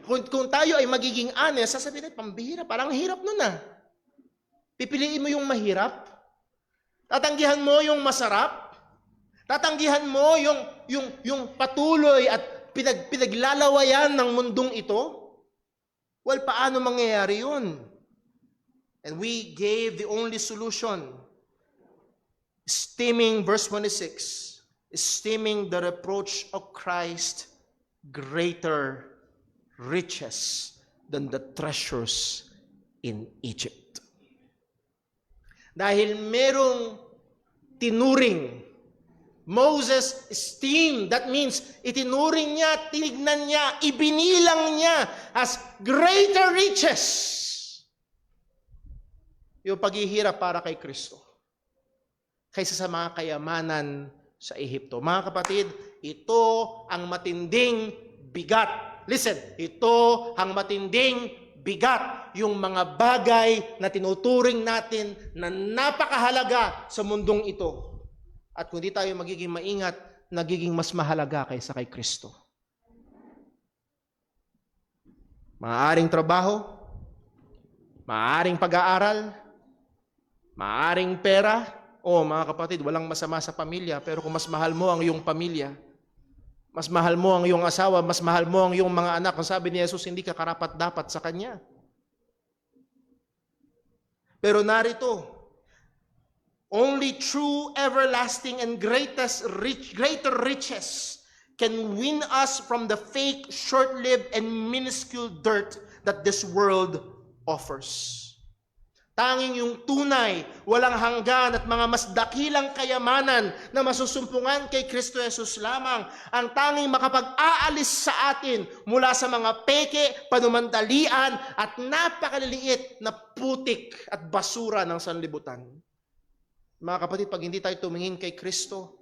kung tayo ay magiging honest, sasabihin natin, pambihira, parang hirap nun ah. Pipiliin mo yung mahirap? Tatanggihan mo yung masarap? Tatanggihan mo yung patuloy at pinaglalawayan ng mundong ito? Well, paano mangyayari yun? And we gave the only solution. Esteeming, verse 26, esteeming the reproach of Christ greater riches than the treasures in Egypt. Dahil merong tinuring, Moses esteemed, that means itinuring niya, tinignan niya, ibinilang niya as greater riches yung paghihirap para kay Kristo kaysa sa mga kayamanan sa Ehipto. Mga kapatid, ito ang matinding bigat. Listen, ito ang matinding bigat. Yung mga bagay na tinuturing natin na napakahalaga sa mundong ito. At kung di tayo magiging maingat, nagiging mas mahalaga kaysa kay Kristo. Maaaring trabaho, maaaring pag-aaral, maaaring pera. O mga kapatid, walang masama sa pamilya, pero kung mas mahal mo ang iyong pamilya, mas mahal mo ang iyong asawa, mas mahal mo ang iyong mga anak, kung sabi ni Jesus, hindi ka karapat-dapat sa Kanya. Pero narito, only true, everlasting, and greater riches can win us from the fake, short-lived, and minuscule dirt that this world offers. Tanging yung tunay, walang hanggan at mga mas dakilang kayamanan na masusumpungan kay Kristo Jesus lamang ang tanging makapag-aalis sa atin mula sa mga peke, panumantalian at napakaliliit na putik at basura ng sanlibutan. Mga kapatid, pag hindi tayo tumingin kay Kristo,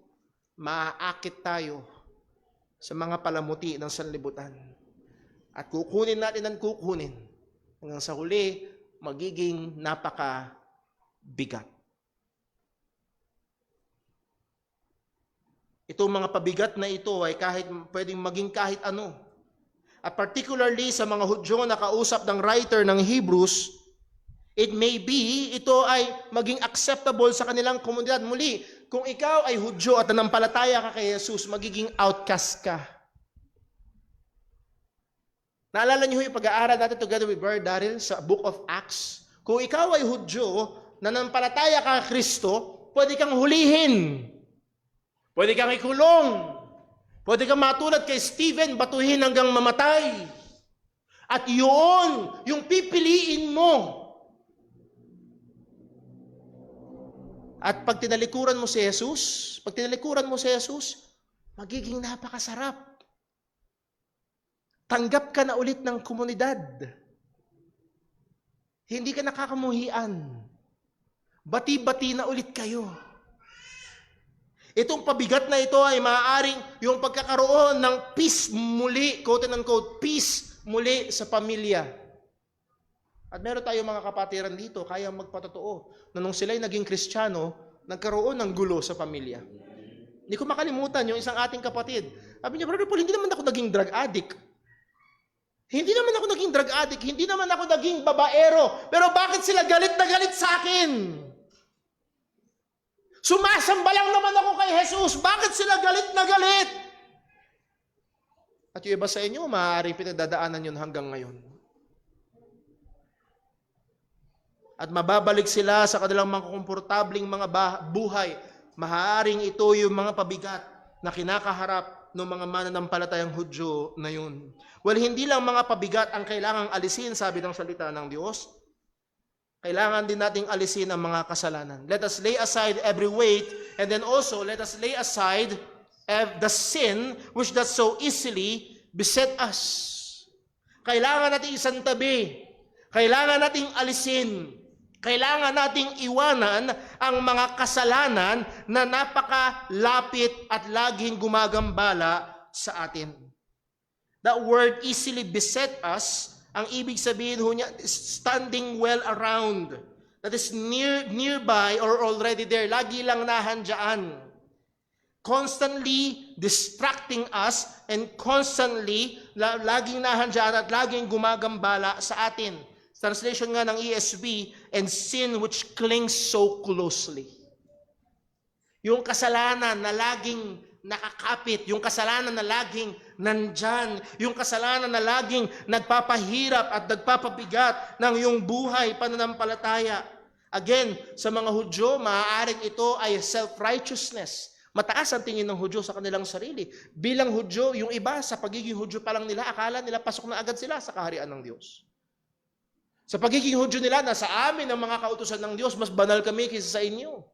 maaakit tayo sa mga palamuti ng sanlibutan. At kukunin natin ang kukunin hanggang sa huli, magiging napaka-bigat. Itong mga pabigat na ito ay pwedeng maging kahit ano. At particularly sa mga Hudyo na kausap ng writer ng Hebrews, it may be, ito ay maging acceptable sa kanilang komunidad. Muli, kung ikaw ay Hudyo at nanampalataya ka kay Jesus, magiging outcast ka. Naalala niyo yung pag-aaral natin together with Brother Daryl sa Book of Acts? Kung ikaw ay Hudyo, nanampalataya ka kay Kristo, pwede kang hulihin. Pwede kang ikulong. Pwede kang matulad kay Stephen, batuhin hanggang mamatay. At yun, yung pipiliin mo. At pag tinalikuran mo si Jesus, magiging napakasarap. Tanggap ka na ulit ng komunidad. Hindi ka nakakamuhian. Bati-bati na ulit kayo. Itong pabigat na ito ay maaaring yung pagkakaroon ng peace muli, quote and unquote, peace muli sa pamilya. At meron tayong mga kapatiran dito, kaya magpatotoo, na nung sila'y naging Kristiyano, nagkaroon ng gulo sa pamilya. Hindi ko makalimutan yung isang ating kapatid. Sabi niya, Brother Paul, hindi naman ako naging drug addict. Hindi naman ako naging drug addict, hindi naman ako naging babaero, pero bakit sila galit na galit sa akin? Sumasamba lang naman ako kay Jesus, bakit sila galit na galit? At yung iba sa inyo, maaaring pinagdadaanan yun hanggang ngayon. At mababalik sila sa kanilang mga komportabling mga buhay. Maaaring ito yung mga pabigat na kinakaharap ng mga mananampalatayang Hudyo na yun. Well, hindi lang mga pabigat ang kailangang alisin, sabi ng salita ng Diyos. Kailangan din nating alisin ang mga kasalanan. Let us lay aside every weight, and then also let us lay aside the sin which does so easily beset us. Kailangan nating isantabi. Kailangan nating alisin. Kailangan nating iwanan ang mga kasalanan na napakalapit at laging gumagambala sa atin. That word easily beset us, ang ibig sabihin ho niya, standing well around. That is nearby or already there. Lagi lang nahandyan. Constantly distracting us and constantly laging nahandyan at laging gumagambala sa atin. Translation nga ng ESV, and sin which clings so closely. Yung kasalanan na laging nakakapit, yung kasalanan na laging nandyan, yung kasalanan na laging nagpapahirap at nagpapabigat ng iyong buhay, pananampalataya. Again, sa mga Hudyo, maaaring ito ay self-righteousness. Mataas ang tingin ng Hudyo sa kanilang sarili. Bilang Hudyo, yung iba sa pagiging Hudyo pa lang nila, akala nila pasok na agad sila sa kaharian ng Diyos. Sa pagiging Hudyo nila, nasa amin ang mga kautusan ng Diyos, mas banal kami kaysa sa inyo.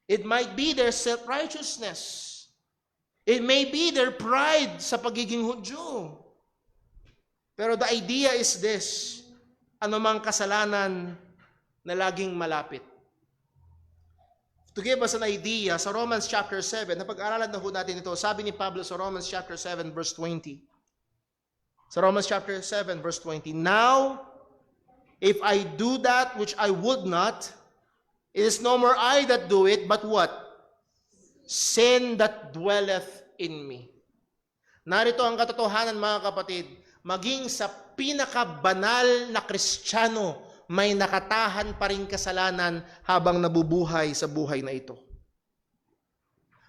It might be their self-righteousness. It may be their pride sa pagiging Hudyo. Pero the idea is this, anumang kasalanan na laging malapit. To give us an idea, sa Romans chapter 7, napag-aralan na ho natin ito, sabi ni Pablo sa Romans chapter 7 verse 20. Sa Romans chapter 7 verse 20, now, if I do that which I would not, it is no more I that do it, but what? Sin that dwelleth in me. Narito ang katotohanan, mga kapatid, maging sa pinakabanal na Kristiyano, may nakatahan pa rin kasalanan habang nabubuhay sa buhay na ito.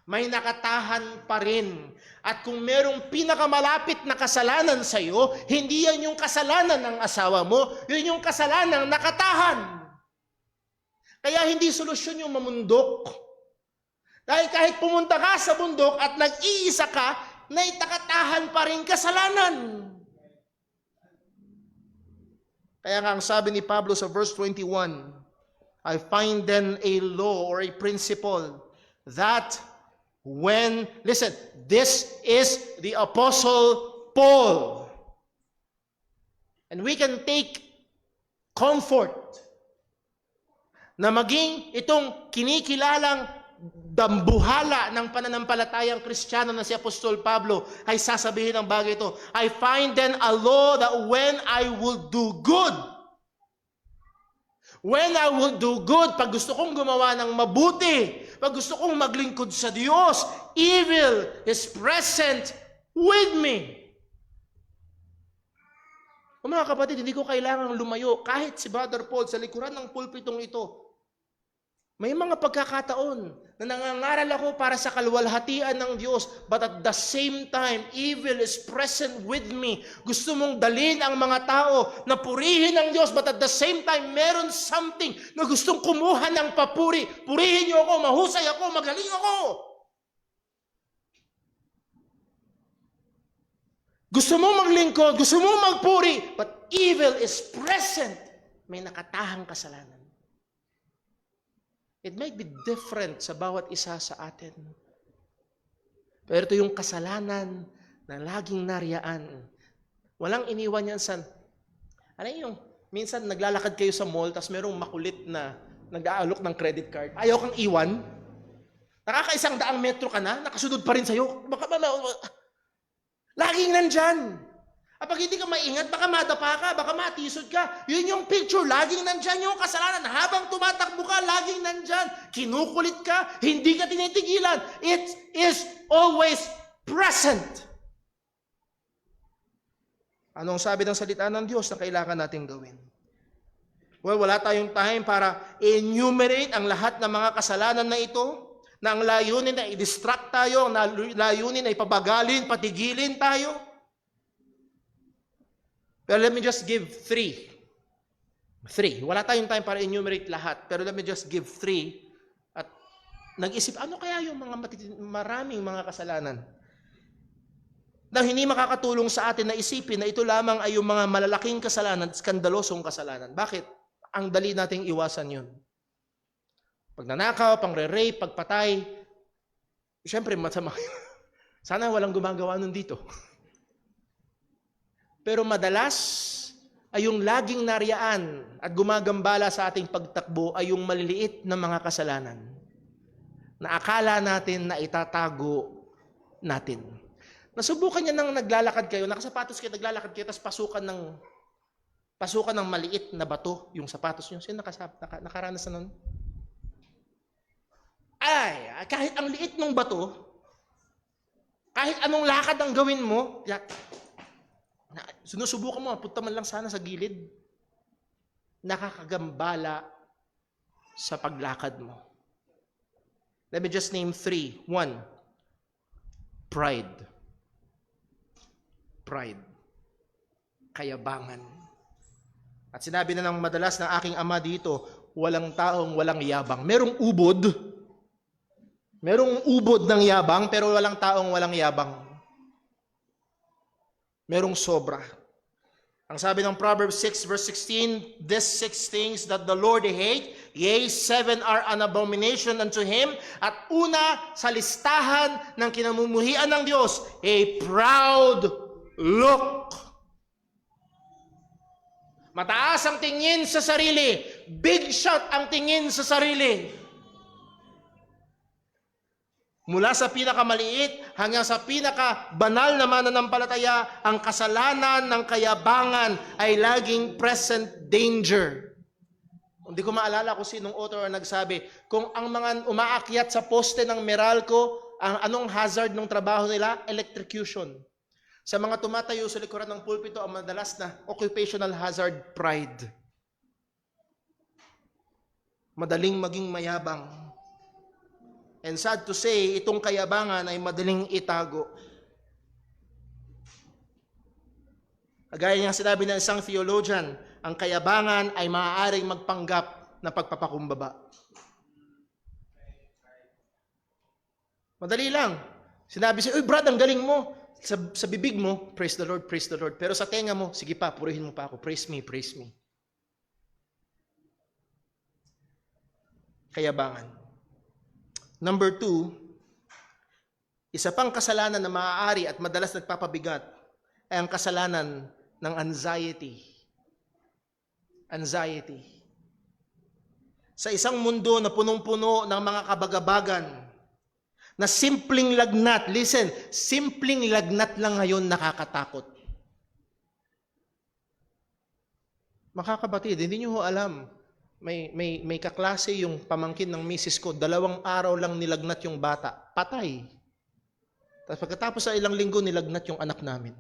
May nakatahan pa rin. At kung merong pinakamalapit na kasalanan sa iyo, hindi yan yung kasalanan ng asawa mo, yun yung kasalanan ng nakatahan. Kaya hindi solusyon yung mamundok. Dahil kahit pumunta ka sa bundok at nag-iisa ka, naitakatahan pa rin kasalanan. Kaya nga ang sabi ni Pablo sa verse 21, I find then a law or a principle that when, listen, this is the Apostle Paul. And we can take comfort na maging itong kinikilalang dambuhala ng pananampalatayang Kristiyano na si Apostol Pablo ay sasabihin ng bagay ito, I find then a law that when I will do good, pag gusto kong gumawa ng mabuti, pag gusto kong maglingkod sa Diyos, evil is present with me. O mga kapatid, hindi ko kailangang lumayo kahit si Brother Paul sa likuran ng pulpitong ito. May mga pagkakataon na nangangaral ako para sa kaluwalhatian ng Diyos, but at the same time, evil is present with me. Gusto mong dalhin ang mga tao na purihin ang Diyos, but at the same time, meron something na gustong kumuha ng papuri. Purihin niyo ako, mahusay ako, magaling ako. Gusto mong maglingkod, gusto mong magpuri, but evil is present. May nakatahang kasalanan. It might be different sa bawat isa sa atin. Pero ito yung kasalanan na laging nariyaan. Walang iniwan yan sa... Ano yung minsan naglalakad kayo sa mall tapos merong makulit na nag-aalok ng credit card. Ayaw kang iwan. Nakaka-100 metro ka na, nakasunod pa rin sa'yo. Laging nandyan. Kapag hindi ka maingat, baka madapa ka, baka matisod ka. Yun yung picture, laging nandyan yung kasalanan. Habang tumatakbo ka, laging nandyan. Kinukulit ka, hindi ka tinitigilan. It is always present. Anong sabi ng salita ng Diyos na kailangan natin gawin? Well, wala tayong time para enumerate ang lahat ng mga kasalanan na ito, na ang layunin na i-distract tayo, ang layunin na ipabagalin, patigilin tayo. Pero let me just give three. Wala tayong time para enumerate lahat. Pero let me just give 3. At nag-isip, ano kaya yung mga maraming mga kasalanan? Na hindi makakatulong sa atin na isipin na ito lamang ay yung mga malalaking kasalanan, skandalosong kasalanan. Bakit? Ang dali nating iwasan yun. Pagnanakaw, pangre-rape, pagpatay, siyempre masama. Sana walang gumagawa nun dito. Pero madalas ay yung laging nariyaan at gumagambala sa ating pagtakbo ay yung maliliit na mga kasalanan na akala natin na itatago natin. Nasubukan niya nang naglalakad kayo, nakasapatos kayo, naglalakad kayo, tapos pasukan ng maliit na bato yung sapatos niyo. Sino nakaranas na nun? Ay, kahit ang liit ng bato, kahit anong lakad ang gawin mo, sinusubukan mo, punta man lang sana sa gilid. Nakakagambala sa paglakad mo. Let me just name 3. 1, pride. Kayabangan. At sinabi na ng madalas ng aking ama dito, walang taong walang yabang. Merong ubod ng yabang, pero walang taong walang yabang. Merong sobra. Ang sabi ng Proverbs 6 verse 16, these 6 things that the Lord hate, yea, 7 are an abomination unto Him. At una sa listahan ng kinamumuhian ng Diyos, a proud look. Mataas ang tingin sa sarili, big shot ang tingin sa sarili. Mula sa pinakamaliit hanggang sa pinakabanal na mananampalataya, ang kasalanan ng kayabangan ay laging present danger. Hindi ko maalala kung sinong author ang nagsabi, kung ang mga umaakyat sa poste ng Meralco, ang anong hazard ng trabaho nila? Electrocution. Sa mga tumatayo sa likuran ng pulpito, ang madalas na occupational hazard, pride. Madaling maging mayabang. And sad to say, itong kayabangan ay madaling itago. Kagaya niyang sinabi ng isang theologian, ang kayabangan ay maaaring magpanggap na pagpapakumbaba. Madali lang. Sinabi siya, uy Brad, ang galing mo. Sa bibig mo, praise the Lord, praise the Lord. Pero sa tenga mo, sige pa, purihin mo pa ako, praise me, praise me. Kayabangan. Number 2, isa pang kasalanan na maaari at madalas nagpapabigat ay ang kasalanan ng anxiety. Anxiety. Sa isang mundo na punong-puno ng mga kabagabagan, na simpleng lagnat, listen, simpleng lagnat lang ngayon nakakatakot. Makakabatid, hindi nyo ho alam, may kaklase yung pamangkin ng misis ko, 2 araw lang nilagnat yung bata, patay. Tapos pagkatapos sa ilang linggo, nilagnat yung anak namin.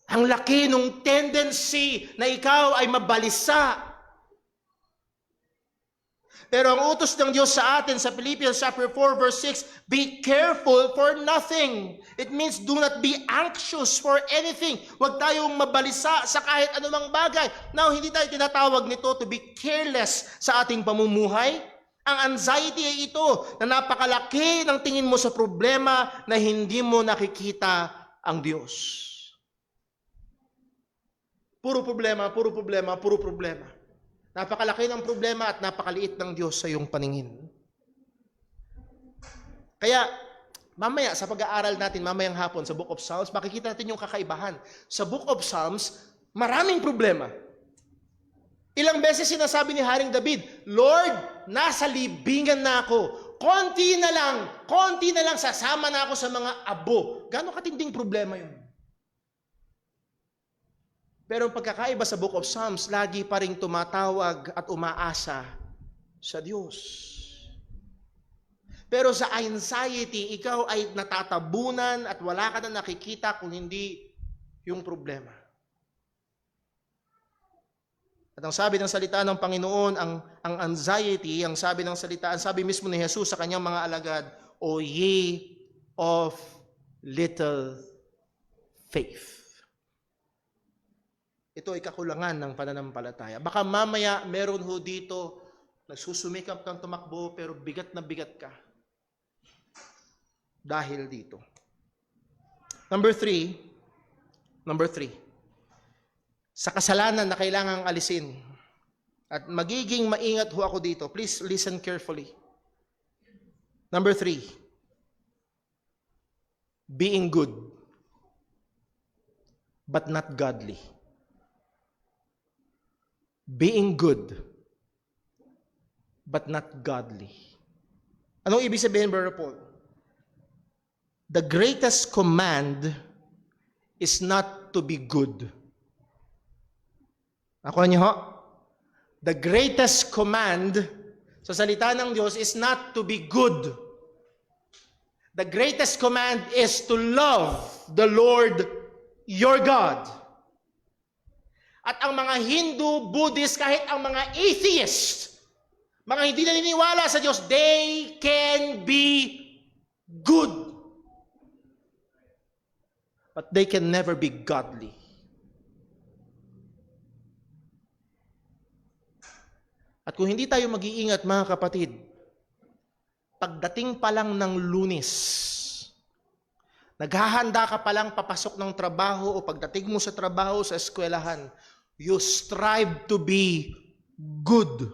Ang laki ng tendency na ikaw ay mabalisa. Pero ang utos ng Diyos sa atin sa Philippians chapter 4 verse 6, be careful for nothing. It means do not be anxious for anything. Huwag tayong mabalisa sa kahit anumang bagay. Now, hindi tayo tinatawag nito to be careless sa ating pamumuhay. Ang anxiety ay ito, na napakalaki ng tingin mo sa problema na hindi mo nakikita ang Diyos. Puro problema, puro problema, puro problema. Napakalaki ng problema at napakaliit ng Diyos sa iyong paningin. Kaya, mamaya sa pag-aaral natin, mamayang hapon sa Book of Psalms, makikita natin yung kakaibahan. Sa Book of Psalms, maraming problema. Ilang beses sinasabi ni Haring David, Lord, nasa libingan na ako. Konti na lang, sasama na ako sa mga abo. Gano'ng katinding problema yun? Pero ang pagkakaiba sa Book of Psalms, lagi pa ring tumatawag at umaasa sa Diyos. Pero sa anxiety, ikaw ay natatabunan at wala ka na nakikita kung hindi yung problema. At ang sabi ng salita ng Panginoon, ang anxiety, ang sabi ng salita, ang sabi mismo ni Jesus sa kanyang mga alagad, O ye of little faith. Ito ay kakulangan ng pananampalataya. Baka mamaya meron ho dito, nagsusumikap kang tumakbo pero bigat na bigat ka. Dahil dito. Number 3, sa kasalanan na kailangang alisin. At magiging maingat ho ako dito. Please listen carefully. Number 3, being good, but not godly. Being good, but not godly. Anong ibig sabihin, Brother Paul? The greatest command is not to be good. Ako niyo ho? The greatest command sa salita ng Diyos is not to be good. The greatest command is to love the Lord your God. At ang mga Hindu, Buddhist, kahit ang mga atheist, mga hindi naniniwala sa Diyos, they can be good. But they can never be godly. At kung hindi tayo mag-iingat, mga kapatid, pagdating pa lang ng Lunes, naghahanda ka pa lang papasok ng trabaho o pagdating mo sa trabaho sa eskwelahan, you strive to be good,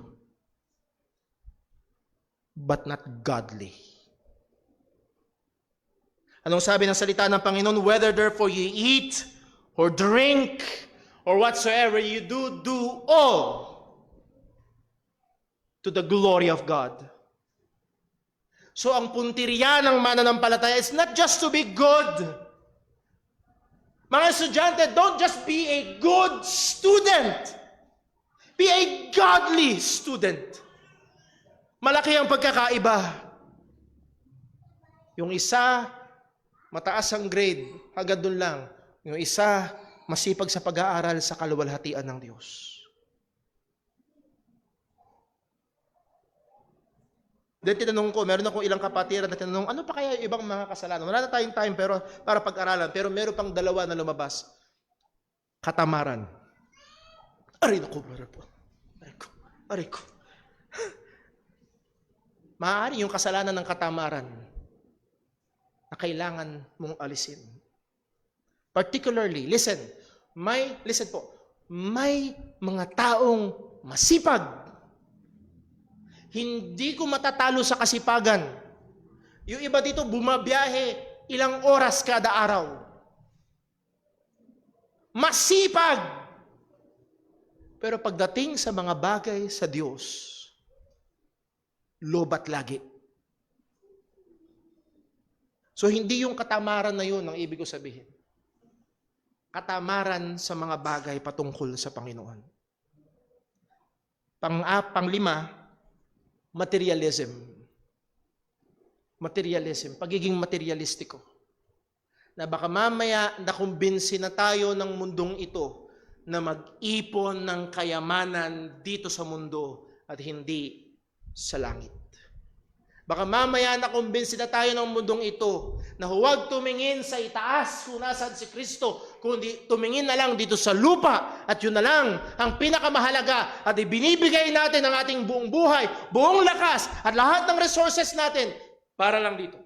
but not godly. Anong sabi ng salita ng Panginoon? Whether therefore you eat, or drink, or whatsoever you do, do all to the glory of God. So ang puntirya ng mananampalataya is not just to be good. Mga estudyante, don't just be a good student. Be a godly student. Malaki ang pagkakaiba. Yung isa, mataas ang grade, hanggang doon lang. Yung isa, masipag sa pag-aaral sa kaluwalhatian ng Diyos. Then tinanong ko, meron akong ilang kapatiran na tinanong, ano pa kaya yung ibang mga kasalanan? Wala na tayong time pero, para pag-aralan, pero meron pang dalawa na lumabas. Katamaran. Aray na ko, brother po. Aray ko. Maaari yung kasalanan ng katamaran na kailangan mong alisin. Particularly, listen po, may mga taong masipag. Hindi ko matatalo sa kasipagan. Yung iba dito bumabiyahe ilang oras kada araw. Masipag! Pero pagdating sa mga bagay sa Diyos, lobat lagi. So hindi yung katamaran na yun ang ibig ko sabihin. Katamaran sa mga bagay patungkol sa Panginoon. Panglima, materialism. Materialism, pagiging materialistiko. Na baka mamaya nakumbinsi na tayo ng mundong ito na mag-ipon ng kayamanan dito sa mundo at hindi sa langit. Baka mamaya nakumbinsi na tayo ng mundong ito na huwag tumingin sa itaas kung nasaan si Kristo, kundi tumingin na lang dito sa lupa at yun na lang ang pinakamahalaga at ibinibigay natin ang ating buong buhay, buong lakas at lahat ng resources natin para lang dito.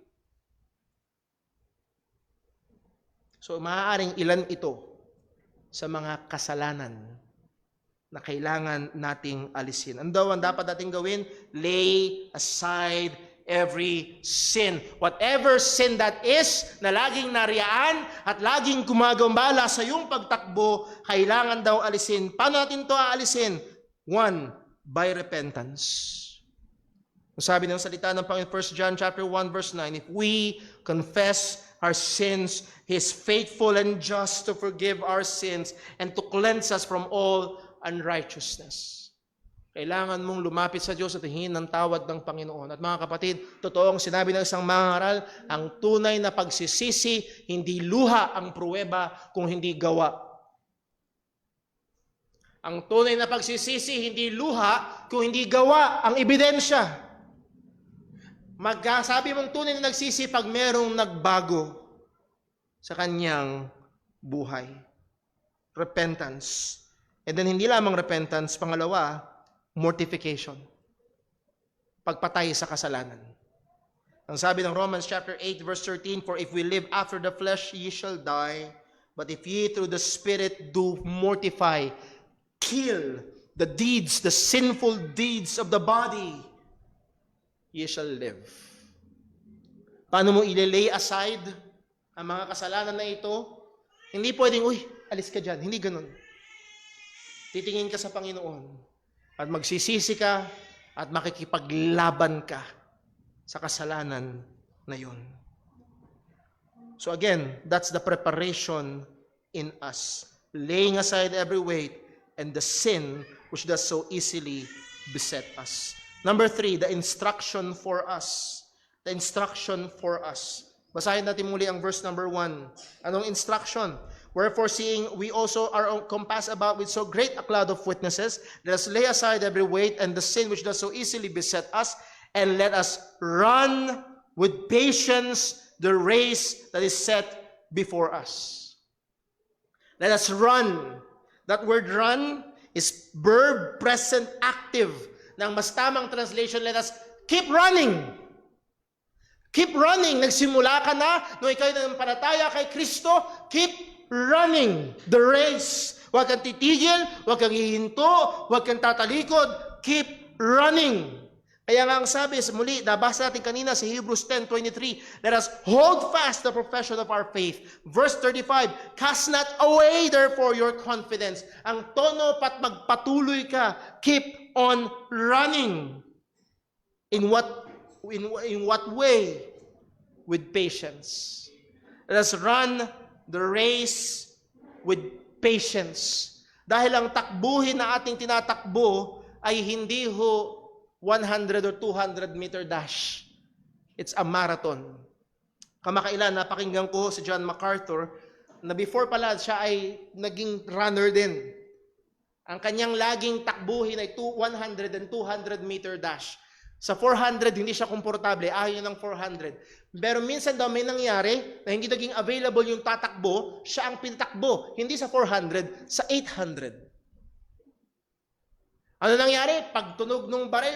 So maaaring ilan ito sa mga kasalanan na kailangan nating alisin. Ano daw ang dapat nating gawin? Lay aside every sin. Whatever sin that is, na laging nariyaan at laging gumagambala sa iyong pagtakbo, kailangan daw alisin. Paano natin ito aalisin? 1, by repentance. Sabi ng salita ng Panginoon, 1 John chapter 1 verse 9, if we confess our sins, He is faithful and just to forgive our sins and to cleanse us from all unrighteousness. Kailangan mong lumapit sa Diyos at hingin ng tawad ng Panginoon. At mga kapatid, totoong sinabi ng isang mangaral, ang tunay na pagsisisi, hindi luha ang pruweba kung hindi gawa. Ang tunay na pagsisisi, hindi luha kung hindi gawa ang ebidensya. Sabi mong tunay na nagsisi pag merong nagbago sa kanyang buhay. Repentance. And then hindi lamang repentance, pangalawa, mortification. Pagpatay sa kasalanan. Ang sabi ng Romans chapter 8 verse 13, for if we live after the flesh, ye shall die. But if ye through the Spirit do mortify, kill the deeds, the sinful deeds of the body, ye shall live. Paano mo ililay aside ang mga kasalanan na ito? Hindi pwedeng, alis ka dyan. Hindi ganun. Titingin ka sa Panginoon at magsisisi ka at makikipaglaban ka sa kasalanan na yun. So again, that's the preparation in us. Laying aside every weight and the sin which does so easily beset us. Number 3, the instruction for us. The instruction for us. Basahin natin muli ang verse number 1. Anong instruction? Wherefore, seeing we also are compassed about with so great a cloud of witnesses, let us lay aside every weight and the sin which does so easily beset us, and let us run with patience the race that is set before us. Let us run. That word run is verb present active. Nang mas tamang translation, let us keep running. Keep running. Nagsimula ka na, nung ikaw ay nanampalataya kay Kristo, keep running the race. Huwag kang titigil, huwag kang hihinto, huwag kang tatalikod. Keep running. Kaya nga ang sabi, muli, nabasa natin kanina sa Hebrews 10:23, let us hold fast the profession of our faith. Verse 35, cast not away therefore your confidence. Ang tono pat magpatuloy ka, keep on running. In what way? With patience. Let us run the race with patience. Dahil ang takbuhin na ating tinatakbo ay hindi ho 100 or 200 meter dash. It's a marathon. Kamakailan, napakinggan ko si John MacArthur na before pala siya ay naging runner din. Ang kanyang laging takbuhin ay 100 and 200 meter dash. Sa 400, hindi siya komportable. Ayaw niya ng 400. Pero minsan daw may nangyari na hindi naging available yung tatakbo, siya ang pinatakbo. Hindi sa 400, sa 800. Ano nangyari? Pagtunog ng baril,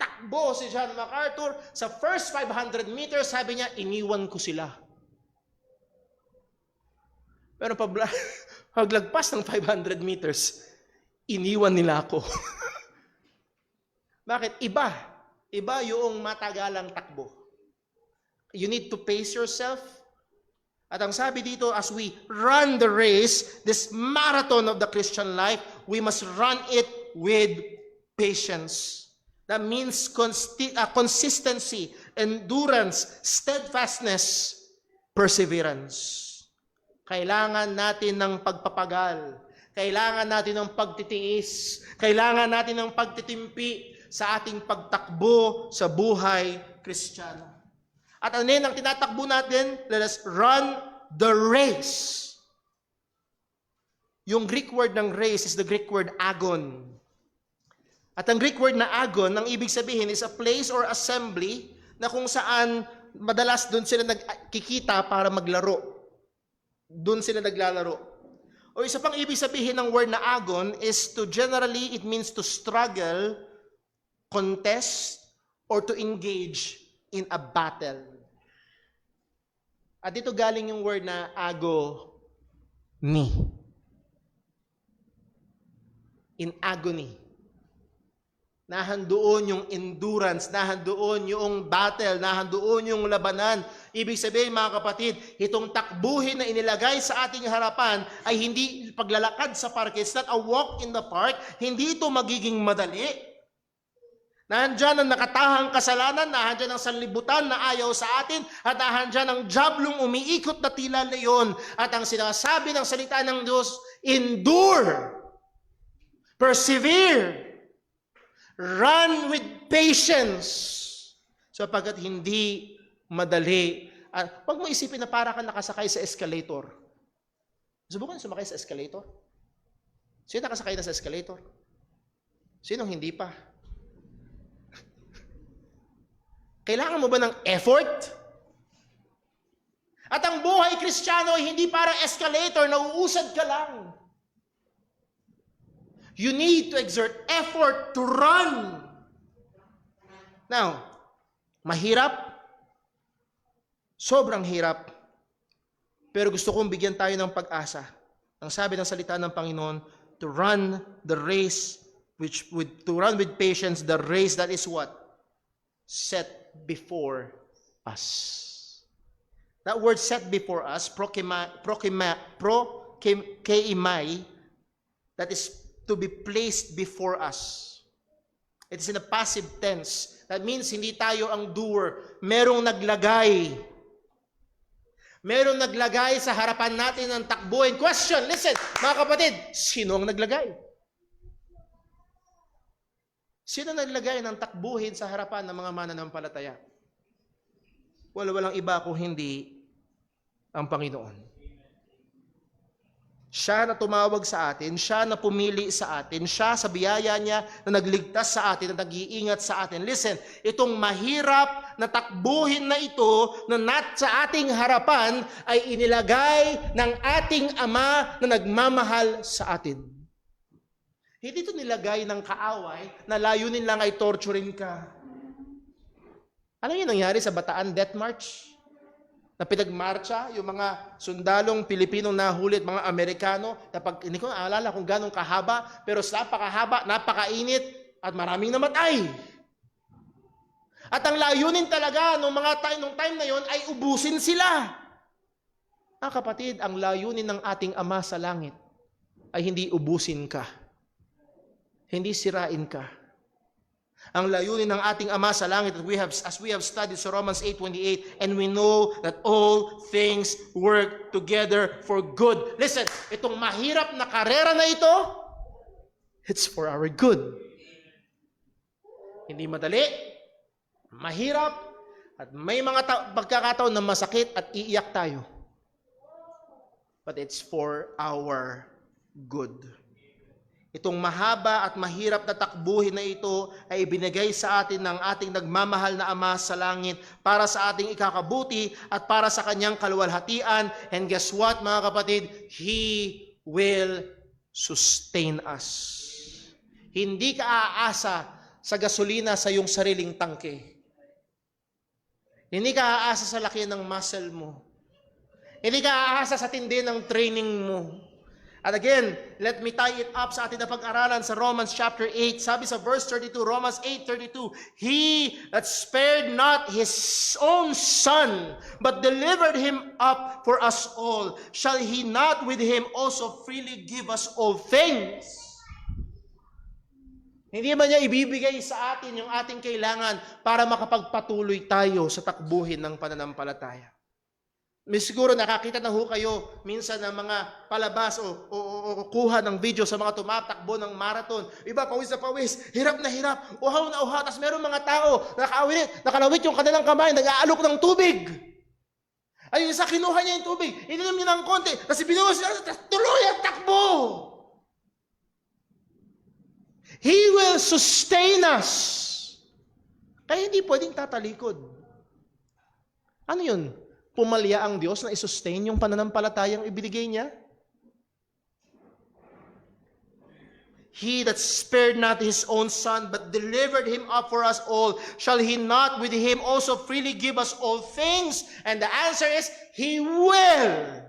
takbo si John MacArthur. Sa first 500 meters, sabi niya, iniwan ko sila. Pero paglagpas ng 500 meters, iniwan nila ako. Bakit? Iba yung matagalang takbo. You need to pace yourself. At ang sabi dito, as we run the race, this marathon of the Christian life, we must run it with patience. That means consistency, endurance, steadfastness, perseverance. Kailangan natin ng pagpapagal. Kailangan natin ng pagtitiis. Kailangan natin ng pagtitimpi sa ating pagtakbo sa buhay Kristiyano. At ano yun ang tinatakbo natin? Let us run the race. Yung Greek word ng race is the Greek word agon. At ang Greek word na agon, ang ibig sabihin is a place or assembly na kung saan madalas doon sila nagkikita para maglaro. Doon sila naglalaro. O isa pang ibig sabihin ng word na agon is to generally, it means to struggle, contest, or to engage in a battle. At dito galing yung word na agony. In agony. Nahandoon yung endurance, nahandoon yung battle, nahandoon yung labanan. Ibig sabihin mga kapatid, itong takbuhin na inilagay sa ating harapan ay hindi paglalakad sa parke. It's not a walk in the park. Hindi ito magiging madali. Nahandyan ang nakatahang kasalanan, nahandyan ang sanlibutan na ayaw sa atin, at nahandyan ang jablong umiikot na tila leon. At ang sinasabi ng salita ng Diyos, endure, persevere, run with patience, sapagkat hindi madali. Huwag mo isipin na para ka nakasakay sa escalator. Subukan sumakay sa escalator. Sino nakasakay na sa escalator? Sino hindi pa? Kailangan mo ba ng effort? At ang buhay Kristiyano ay hindi parang escalator na uusad ka lang. You need to exert effort to run. Now, mahirap. Sobrang hirap. Pero gusto kong bigyan tayo ng pag-asa. Ang sabi ng salita ng Panginoon, to run the race, to run with patience, the race that is what? Set before us. That word set before us, prokimai, that is to be placed before us. It is in a passive tense. That means hindi tayo ang doer. Merong naglagay. Merong naglagay sa harapan natin ng takbuhin. Question, listen, mga kapatid, sino ang naglagay? Sino naglagay ng takbuhin sa harapan ng mga mananampalataya? Walang iba kung hindi ang Panginoon. Siya na tumawag sa atin, siya na pumili sa atin, siya sa biyaya niya na nagligtas sa atin, na nag-iingat sa atin. Listen, itong mahirap na takbuhin na ito na sa ating harapan ay inilagay ng ating Ama na nagmamahal sa atin. Hindi ito nilagay ng kaaway na layunin lang ay torturing ka. Ano yung nangyari sa Bataan Death March? Na pinagmarcha, yung mga sundalong Pilipinong nahulit, mga Amerikano, hindi ko naalala kung gano'ng kahaba, pero napakahaba, napakainit, at maraming namatay. At ang layunin talaga nung nung time na yon ay ubusin sila. Kapatid, ang layunin ng ating Ama sa langit ay hindi ubusin ka. Hindi sirain ka. Ang layunin ng ating Ama sa langit, as we have studied sa Romans 8:28, and we know that all things work together for good. Listen, itong mahirap na karera na ito, it's for our good. Hindi madali, mahirap, at may mga pagkakataon na masakit at iiyak tayo. But it's for our good. Itong mahaba at mahirap na takbuhin na ito ay ibinigay sa atin ng ating nagmamahal na Ama sa langit para sa ating ikakabuti at para sa kanyang kaluwalhatian. And guess what, mga kapatid? He will sustain us. Hindi ka aasa sa gasolina sa iyong sariling tangke. Hindi ka aasa sa laki ng muscle mo. Hindi ka aasa sa tindi ng training mo. At again, let me tie it up sa ating na pag-aralan sa Romans chapter 8. Sabi sa verse 32, Romans 8:32, He that spared not His own Son, but delivered Him up for us all, shall He not with Him also freely give us all things? Hindi man niya ibibigay sa atin yung ating kailangan para makapagpatuloy tayo sa takbuhin ng pananampalataya. May siguro nakakita na ho kayo minsan ng mga palabas o kuha ng video sa mga tumatakbo ng marathon. Iba, pawis na pawis, hirap na hirap, uhaw na uhaw. Tapos meron mga tao, nakalawit yung kanilang kamay, nag-aalok ng tubig. Ay, isa kinuha niya yung tubig, ininom niya ng konti, tapos binuhos niya, tapos tuloy ang takbo. He will sustain us. Kaya hindi pwedeng tatalikod. Ano yun? Pumalya ang Diyos na isustain yung pananampalatayang ibinigay niya? He that spared not His own Son, but delivered Him up for us all, shall He not with Him also freely give us all things? And the answer is, He will.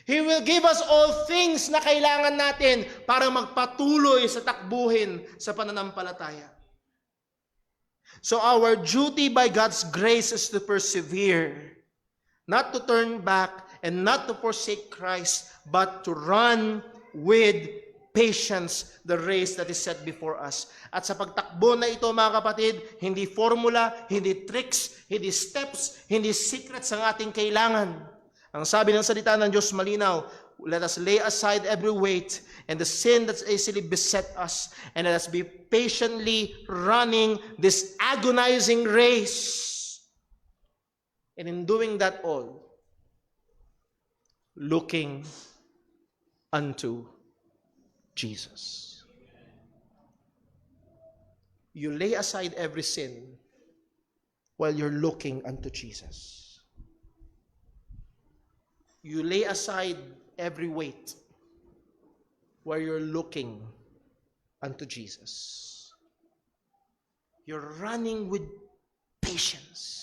He will give us all things na kailangan natin para magpatuloy sa takbuhin sa pananampalataya. So our duty by God's grace is to persevere, not to turn back and not to forsake Christ, but to run with patience the race that is set before us. At sa pagtakbo na ito, mga kapatid, hindi formula, hindi tricks, hindi steps, hindi secrets ang ating kailangan. Ang sabi ng salita ng Diyos malinaw, let us lay aside every weight and the sin that easily beset us, and let us be patiently running this agonizing race. And in doing that all, looking unto Jesus. You lay aside every sin while you're looking unto Jesus. You lay aside every weight while you're looking unto Jesus. You're running with patience.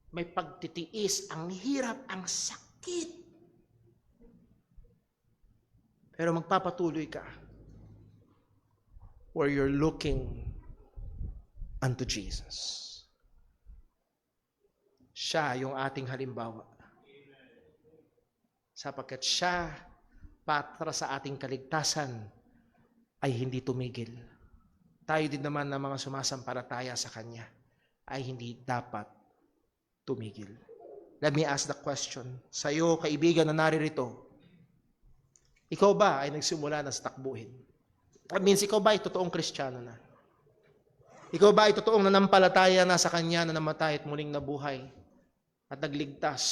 May pagtitiis, ang hirap, ang sakit. Pero magpapatuloy ka where you're looking unto Jesus. Siya yung ating halimbawa. Sapagkat siya, para sa ating kaligtasan, ay hindi tumigil. Tayo din naman na mga sumasampalataya sa Kanya, ay hindi dapat tumigil. Let me ask the question. Sa iyo, kaibigan na naririto, ikaw ba ay nagsimula na sa takbuhin? That means, ikaw ba ay totoong Kristiyano na? Ikaw ba ay totoong nanampalataya na sa Kanya na namatay at muling nabuhay at nagligtas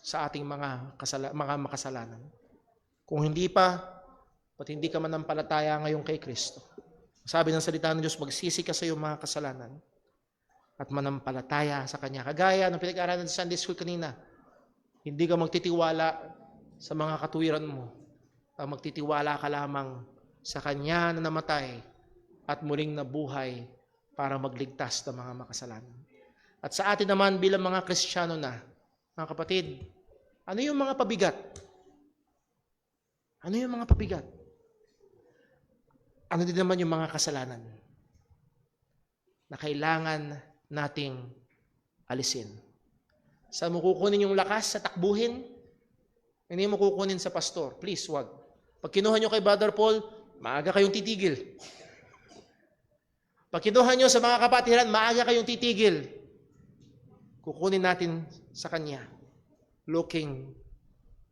sa ating mga makasalanan? Kung hindi pa, at hindi ka manampalataya ngayon kay Kristo, sabi ng salita ng Diyos, magsisi ka sa iyong mga kasalanan at manampalataya sa Kanya. Kagaya ng pinag-aaralan sa Sunday School kanina, hindi ka magtitiwala sa mga katuwiran mo. Magtitiwala ka lamang sa Kanya na namatay at muling nabuhay para magligtas ng mga makasalanan. At sa atin naman bilang mga Kristiyano na, mga kapatid, ano yung mga pabigat? Ano yung mga pabigat? Ano din naman yung mga kasalanan? na kailangan nating alisin. Saan mo kukunin yung lakas sa takbuhin? Hindi mo kukunin sa pastor. Please, wag. Pag kinuha nyo kay Brother Paul, maaga kayong titigil. Pag kinuha nyo sa mga kapatiran, maaga kayong titigil. Kukunin natin sa Kanya, looking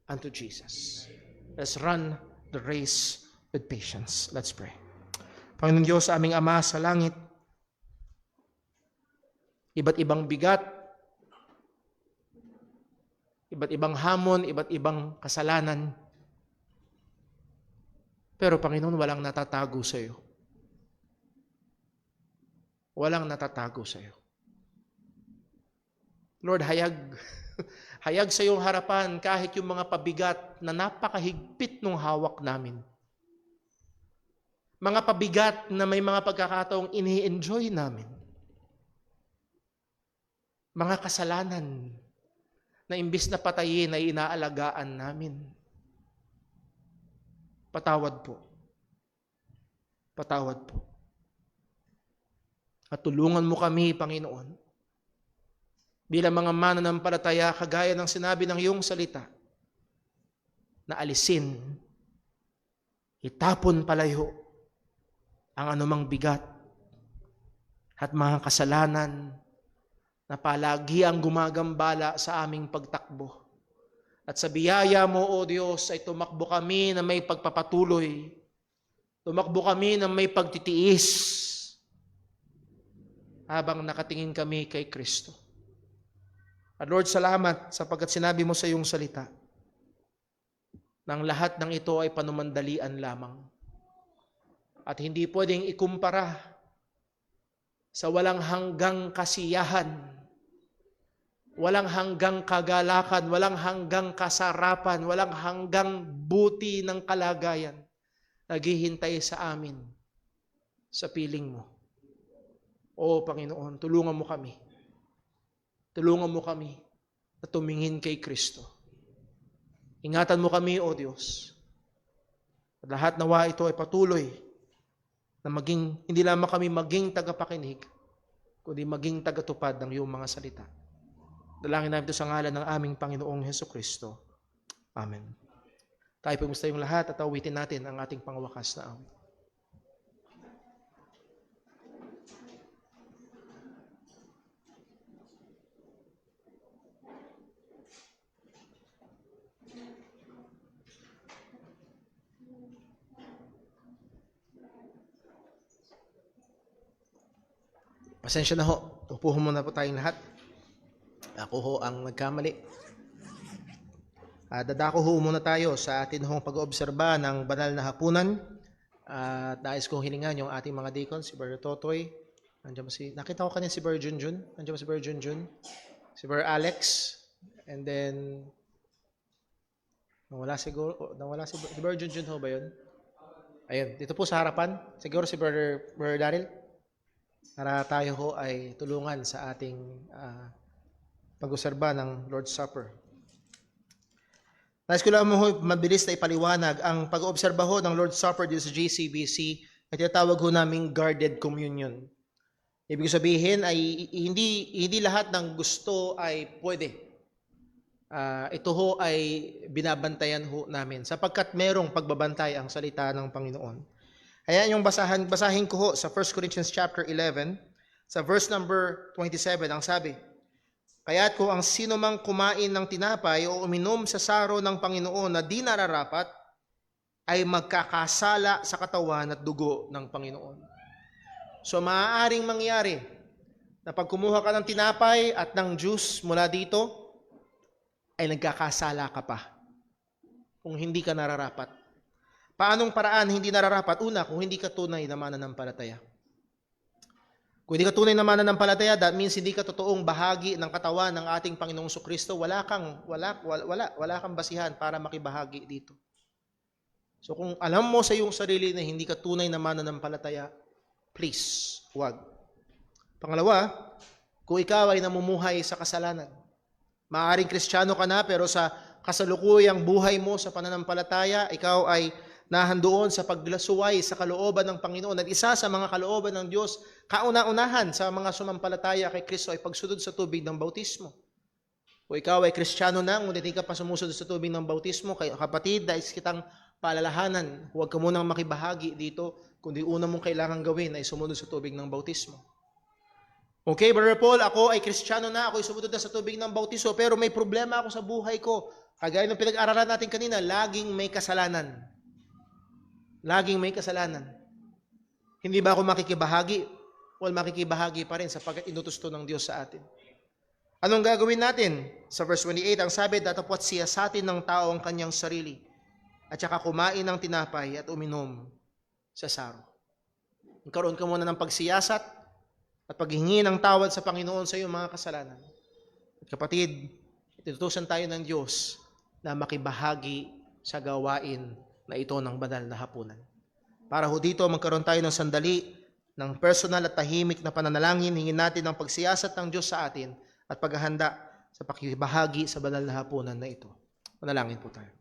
unto Jesus. Let's run the race with patience. Let's pray. Panginoon Diyos, sa aming Ama sa langit, iba't ibang bigat, iba't ibang hamon, iba't ibang kasalanan. Pero Panginoon, walang natatago sa iyo. Walang natatago sa iyo. Lord, hayag sa iyong harapan kahit yung mga pabigat na napakahigpit ng hawak namin. Mga pabigat na may mga pagkakataong ini-enjoy namin. Mga kasalanan na imbis na patayin ay inaalagaan namin. Patawad po. Patawad po. At tulungan mo kami, Panginoon, bilang mga mananampalataya, kagaya ng sinabi ng iyong salita, na alisin, itapon palayo ang anumang bigat at mga kasalanan na palagi ang gumagambala sa aming pagtakbo. At sa biyaya mo, O Diyos, ay tumakbo kami na may pagpapatuloy. Tumakbo kami na may pagtitiis habang nakatingin kami kay Kristo. At Lord, salamat sapagkat sinabi mo sa iyong salita na ang lahat ng ito ay panumandalian lamang. At hindi pwedeng ikumpara sa walang hanggang kasiyahan, walang hanggang kagalakan, walang hanggang kasarapan, walang hanggang buti ng kalagayan naghihintay sa amin sa piling mo. O Panginoon, tulungan mo kami. Tulungan mo kami na tumingin kay Kristo. Ingatan mo kami, O Diyos. At lahat nawa ito ay patuloy na hindi lamang kami maging tagapakinig, kundi maging tagatupad ng iyong mga salita. Dalangin namin ito sa ngalan ng aming Panginoong Hesukristo. Amen. Tayo po yung lahat at awitin natin ang ating pangwakas na awit. Pasensya na ho. Upo muna po tayong lahat. Ako ho ang nagkamali. Dadako ho muna tayo sa atin hong pag-oobserba ng banal na hapunan. At nais kong hilingan yung ating mga deacon, si Brother Totoy. Nakita ko kanina si Brother Junjun. Nandiyan ba si Brother Junjun? Si Brother Alex. And then, nawala si Brother Junjun ho ba yun? Ayun, dito po sa harapan. Siguro si Brother Daryl. Para tayo ho ay tulungan sa ating pag-userba ng Lord's Supper. Nais ko lang ho mabilis na ipaliwanag ang pag-oobserba ho ng Lord's Supper dito sa JCBC at tinatawag ho naming guarded communion. Ibig sabihin ay hindi lahat ng gusto ay pwede. Ito ho ay binabantayan ho namin sapagkat merong pagbabantay ang salita ng Panginoon. Ayan yung basahin ko ho sa 1 Corinthians chapter 11, sa verse number 27, ang sabi, "Kaya't kung ang sino mang kumain ng tinapay o uminom sa saro ng Panginoon na di nararapat, ay magkakasala sa katawan at dugo ng Panginoon." So maaaring mangyari na pag kumuha ka ng tinapay at ng juice mula dito, ay nagkakasala ka pa kung hindi ka nararapat. Paanong paraan hindi nararapat? Una, kung hindi ka tunay na mananampalataya. Kung hindi ka tunay na mananampalataya, that means hindi ka totoong bahagi ng katawan ng ating Panginoong Kristo, wala kang basihan para makibahagi dito. So kung alam mo sa iyong sarili na hindi ka tunay na mananampalataya, please, huwag. Pangalawa, kung ikaw ay namumuhay sa kasalanan, maaaring Kristiyano ka na pero sa kasalukuyang buhay mo sa pananampalataya, ikaw ay nahandoon sa paglasuway sa kalooban ng Panginoon. At isa sa mga kalooban ng Diyos, kauna-unahan sa mga sumampalataya kay Kristo ay pagsunod sa tubig ng bautismo. O ikaw ay Kristiyano na, ngunit hindi ka pa sumusunod sa tubig ng bautismo, kapatid, dahil kitang paalalahanan, huwag ka munang makibahagi dito, kundi una mong kailangan gawin ay sumunod sa tubig ng bautismo. Okay, Brother Paul, ako ay Kristiyano na, ako ay sumunod na sa tubig ng bautismo, pero may problema ako sa buhay ko. Kagaya ng pinag-aralan natin kanina, laging may kasalanan. Laging may kasalanan. Hindi ba ako makikibahagi? Well, makikibahagi pa rin sapagkat inutos to ng Diyos sa atin. Anong gagawin natin? Sa verse 28, ang sabi, datapwat siya sa atin ng tao ang kanyang sarili, at saka kumain ng tinapay at uminom sa saro. Magkaroon ka muna ng pagsiyasat, at paghingi ng tawad sa Panginoon sa iyong mga kasalanan. At kapatid, itutusan tayo ng Diyos na makibahagi sa gawain na ito ng banal na hapunan. Para ho dito, magkaroon tayo ng sandali ng personal at tahimik na pananalangin, hingin natin ang pagsiyasat ng Diyos sa atin at paghahanda sa pakibahagi sa banal na hapunan na ito. Manalangin po tayo.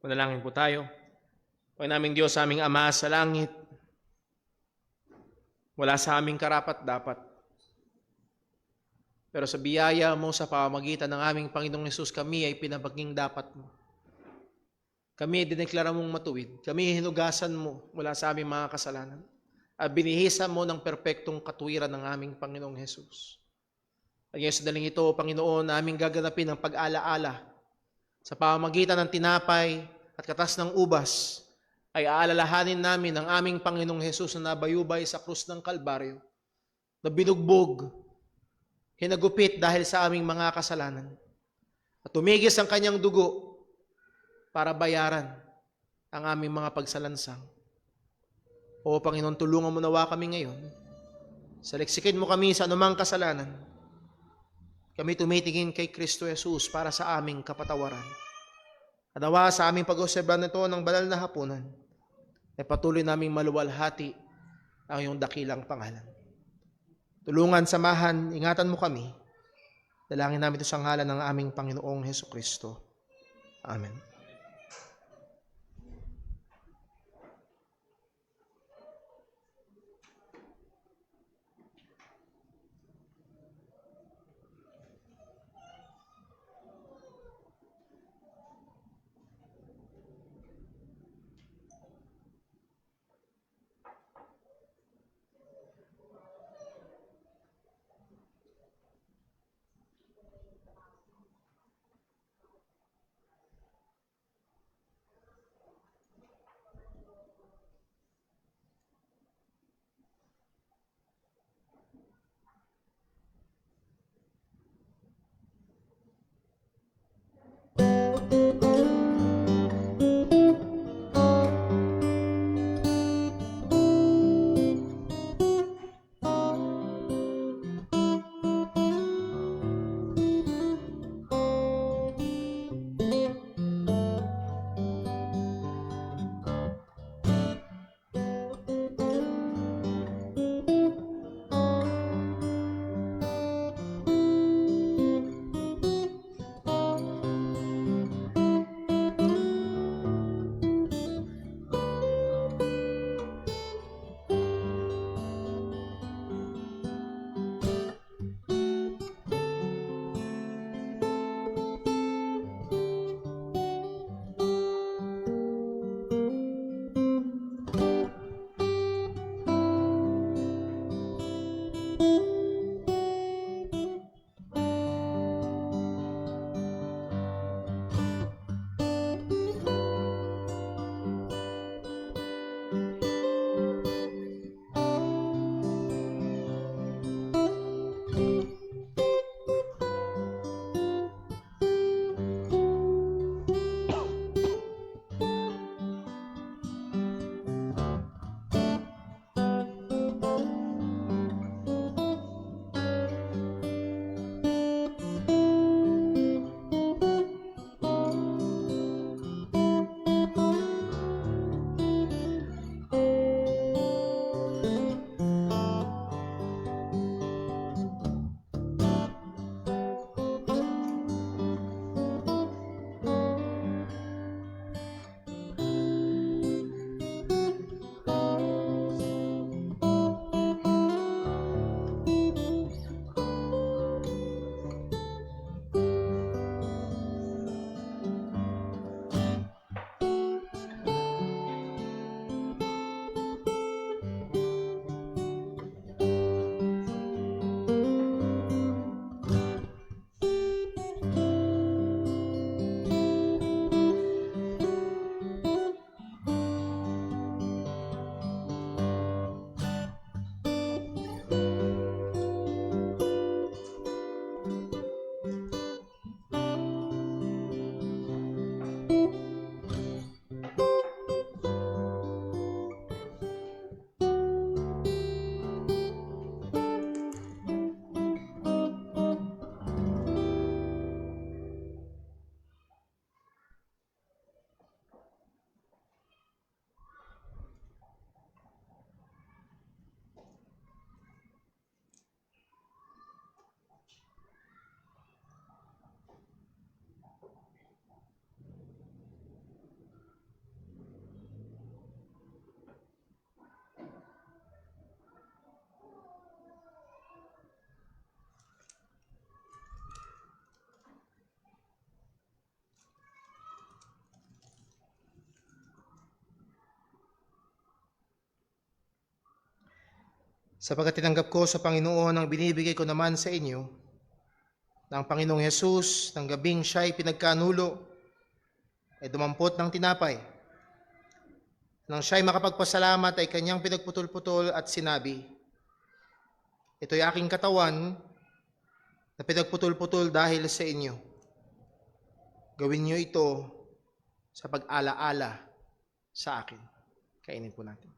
Manalangin po tayo. Panginoon naming Diyos, sa aming Ama sa langit, wala sa aming karapat-dapat. Pero sa biyaya mo sa pamamagitan ng aming Panginoong Hesus, kami ay pinabaging dapat mo. Kami ay dineklara mong matuwid. Kami ay hinugasan mo mula sa aming mga kasalanan. At binihisan mo ng perpektong katuwiran ng aming Panginoong Hesus. At ngayon sa daling ito, Panginoon, aming gaganapin ang pag-alaala sa pamamagitan ng tinapay at katas ng ubas, ay aalalahanin namin ang aming Panginoong Hesus na nabayubay sa krus ng Kalbaryo, na binugbog, hinagupit dahil sa aming mga kasalanan, at tumigis ang kanyang dugo para bayaran ang aming mga pagsalansang. O Panginoon, tulungan mo nawa kami ngayon. Saliksikin mo kami sa anumang kasalanan. Kami tumitingin kay Kristo Jesus para sa aming kapatawaran. At nawa sa aming pag-obserba nito ng banal na hapunan, ay patuloy naming maluwalhati ang iyong dakilang pangalan. Tulungan, samahan, ingatan mo kami. Dalangin namin ito sa ngalan ng aming Panginoong Hesukristo. Amen. Sapagkat tinanggap ko sa Panginoon ang binibigay ko naman sa inyo ng Panginoong Hesus ng gabing siya'y pinagkanulo ay dumampot ng tinapay. Nang siya'y makapagpasalamat ay kanyang pinagputol-putol at sinabi, ito'y aking katawan na pinagputol-putol dahil sa inyo. Gawin niyo ito sa pag-ala-ala sa akin. Kainin po natin.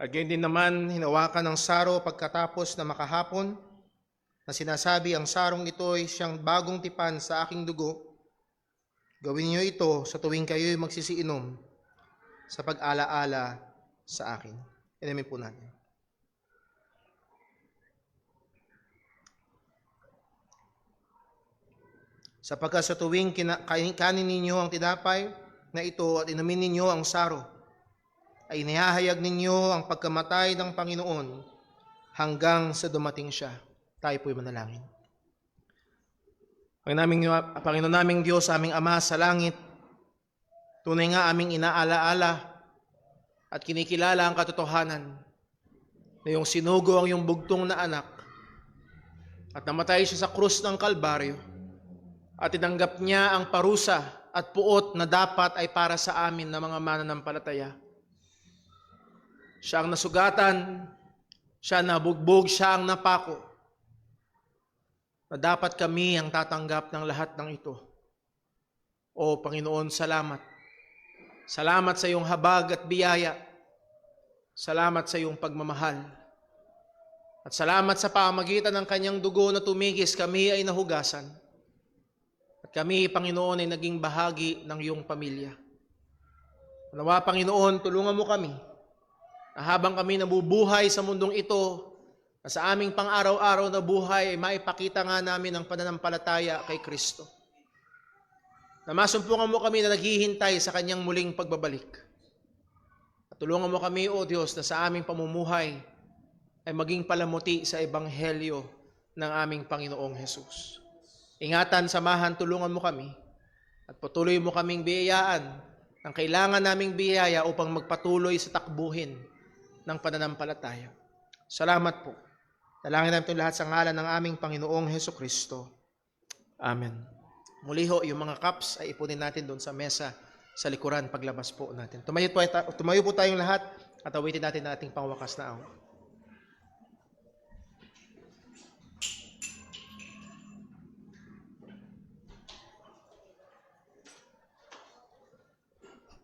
At gayon din naman, hinawakan ng saro pagkatapos na makahapon, na sinasabi ang sarong ito ay siyang bagong tipan sa aking dugo. Gawin niyo ito sa tuwing kayo'y magsisiinom sa pag-ala-ala sa akin. Inumin po natin. Sapagkat sa tuwing kanin ninyo ang tinapay na ito at inumin ninyo ang saro, ay inihahayag ninyo ang pagkamatay ng Panginoon hanggang sa dumating siya. Tayo po'y manalangin. Panginoon naming Diyos, aming Ama sa langit, tunay nga aming inaalaala at kinikilala ang katotohanan na yung sinugo ang yung bugtong na anak at namatay siya sa krus ng Kalbaryo at tinanggap niya ang parusa at puot na dapat ay para sa amin na mga mananampalataya. Siya ang nasugatan, siya nabugbog, siya ang napako. Na dapat kami ang tatanggap ng lahat ng ito. O Panginoon, salamat. Salamat sa iyong habag at biyaya. Salamat sa iyong pagmamahal. At salamat sa pamagitan ng kanyang dugo na tumigis, kami ay nahugasan. At kami, Panginoon, ay naging bahagi ng iyong pamilya. Nawa, Panginoon, tulungan mo kami na habang kami nabubuhay sa mundong ito, na sa aming pang-araw-araw na buhay, ay maipakita nga namin ang pananampalataya kay Kristo. Na masumpungan mo kami na naghihintay sa kanyang muling pagbabalik. At tulungan mo kami, O Diyos, na sa aming pamumuhay ay maging palamuti sa ebanghelyo ng aming Panginoong Hesus. Ingatan, samahan, tulungan mo kami at patuloy mo kaming biyayaan ng kailangan naming biyaya upang magpatuloy sa takbuhin ng pananampalataya. Salamat po. Dalangin namin itong lahat sa ngalan ng aming Panginoong Hesukristo. Amen. Muli ho, yung mga cups ay ipunin natin doon sa mesa sa likuran paglabas po natin. Tumayo po tayong lahat at awitin natin ang ating pangwakas na awit.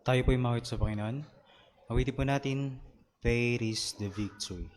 Tayo po'y mawit sa Panginoon. Awitin po natin, Faith is the victory.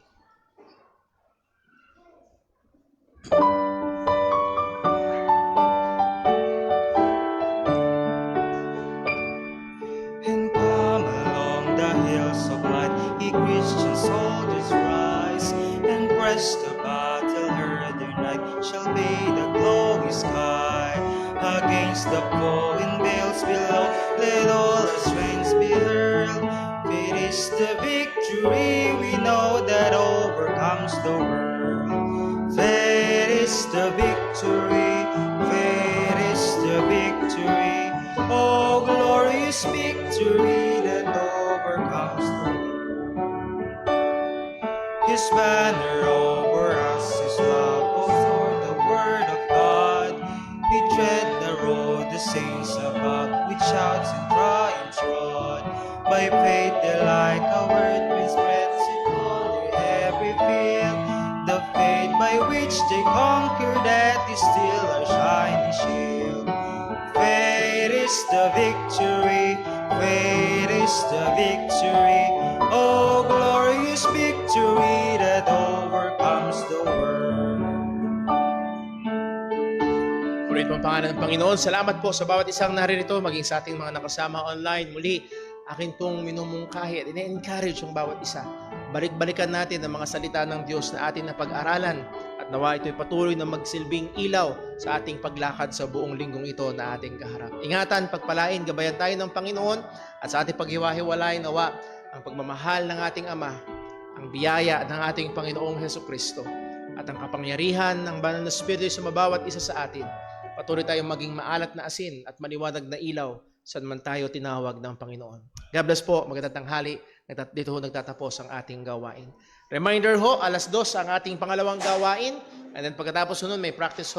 And come along the hills of light, ye Christian soldiers rise, and press the battle ere the night shall bathe the glowing sky. Against the foe in veils below, let all our strengths be hurled. It is the victory we know that overcomes the world. Faith is the victory, faith is the victory. Oh, glorious victory that overcomes the world. His banner over us is love, oh Lord, the word of God. We tread the road, the saints above, with shouts and triumphs trod. By faith they're like a word which spreads upon every field. The faith by which they conquer death is still our shining shield. Faith is the victory, faith is the victory. Oh, glorious victory that overcomes the world. Purihin po ang pangalan ng Panginoon. Salamat po sa bawat isang naririto, maging sa ating mga nakasama online. Muli, akin pong minumungkahi at ina-encourage yung bawat isa. Balik-balikan natin ang mga salita ng Diyos na atin na pag-aralan at At nawa ito'y patuloy na magsilbing ilaw sa ating paglakad sa buong linggong ito na ating kaharap. Ingatan, pagpalain, gabayan tayo ng Panginoon at sa ating paghiwa-hiwalay nawa ang pagmamahal ng ating Ama, ang biyaya ng ating Panginoong Hesukristo at ang kapangyarihan ng Banal na Espiritu sa mabawat isa sa atin. Patuloy tayong maging maalat na asin at maliwanag na ilaw saan man tayo tinawag ng Panginoon. God bless po, magandang tanghali. Dito ho nagtatapos ang ating gawain. Reminder ho, 2:00 ang ating pangalawang gawain. And then pagkatapos nun, may practice ho.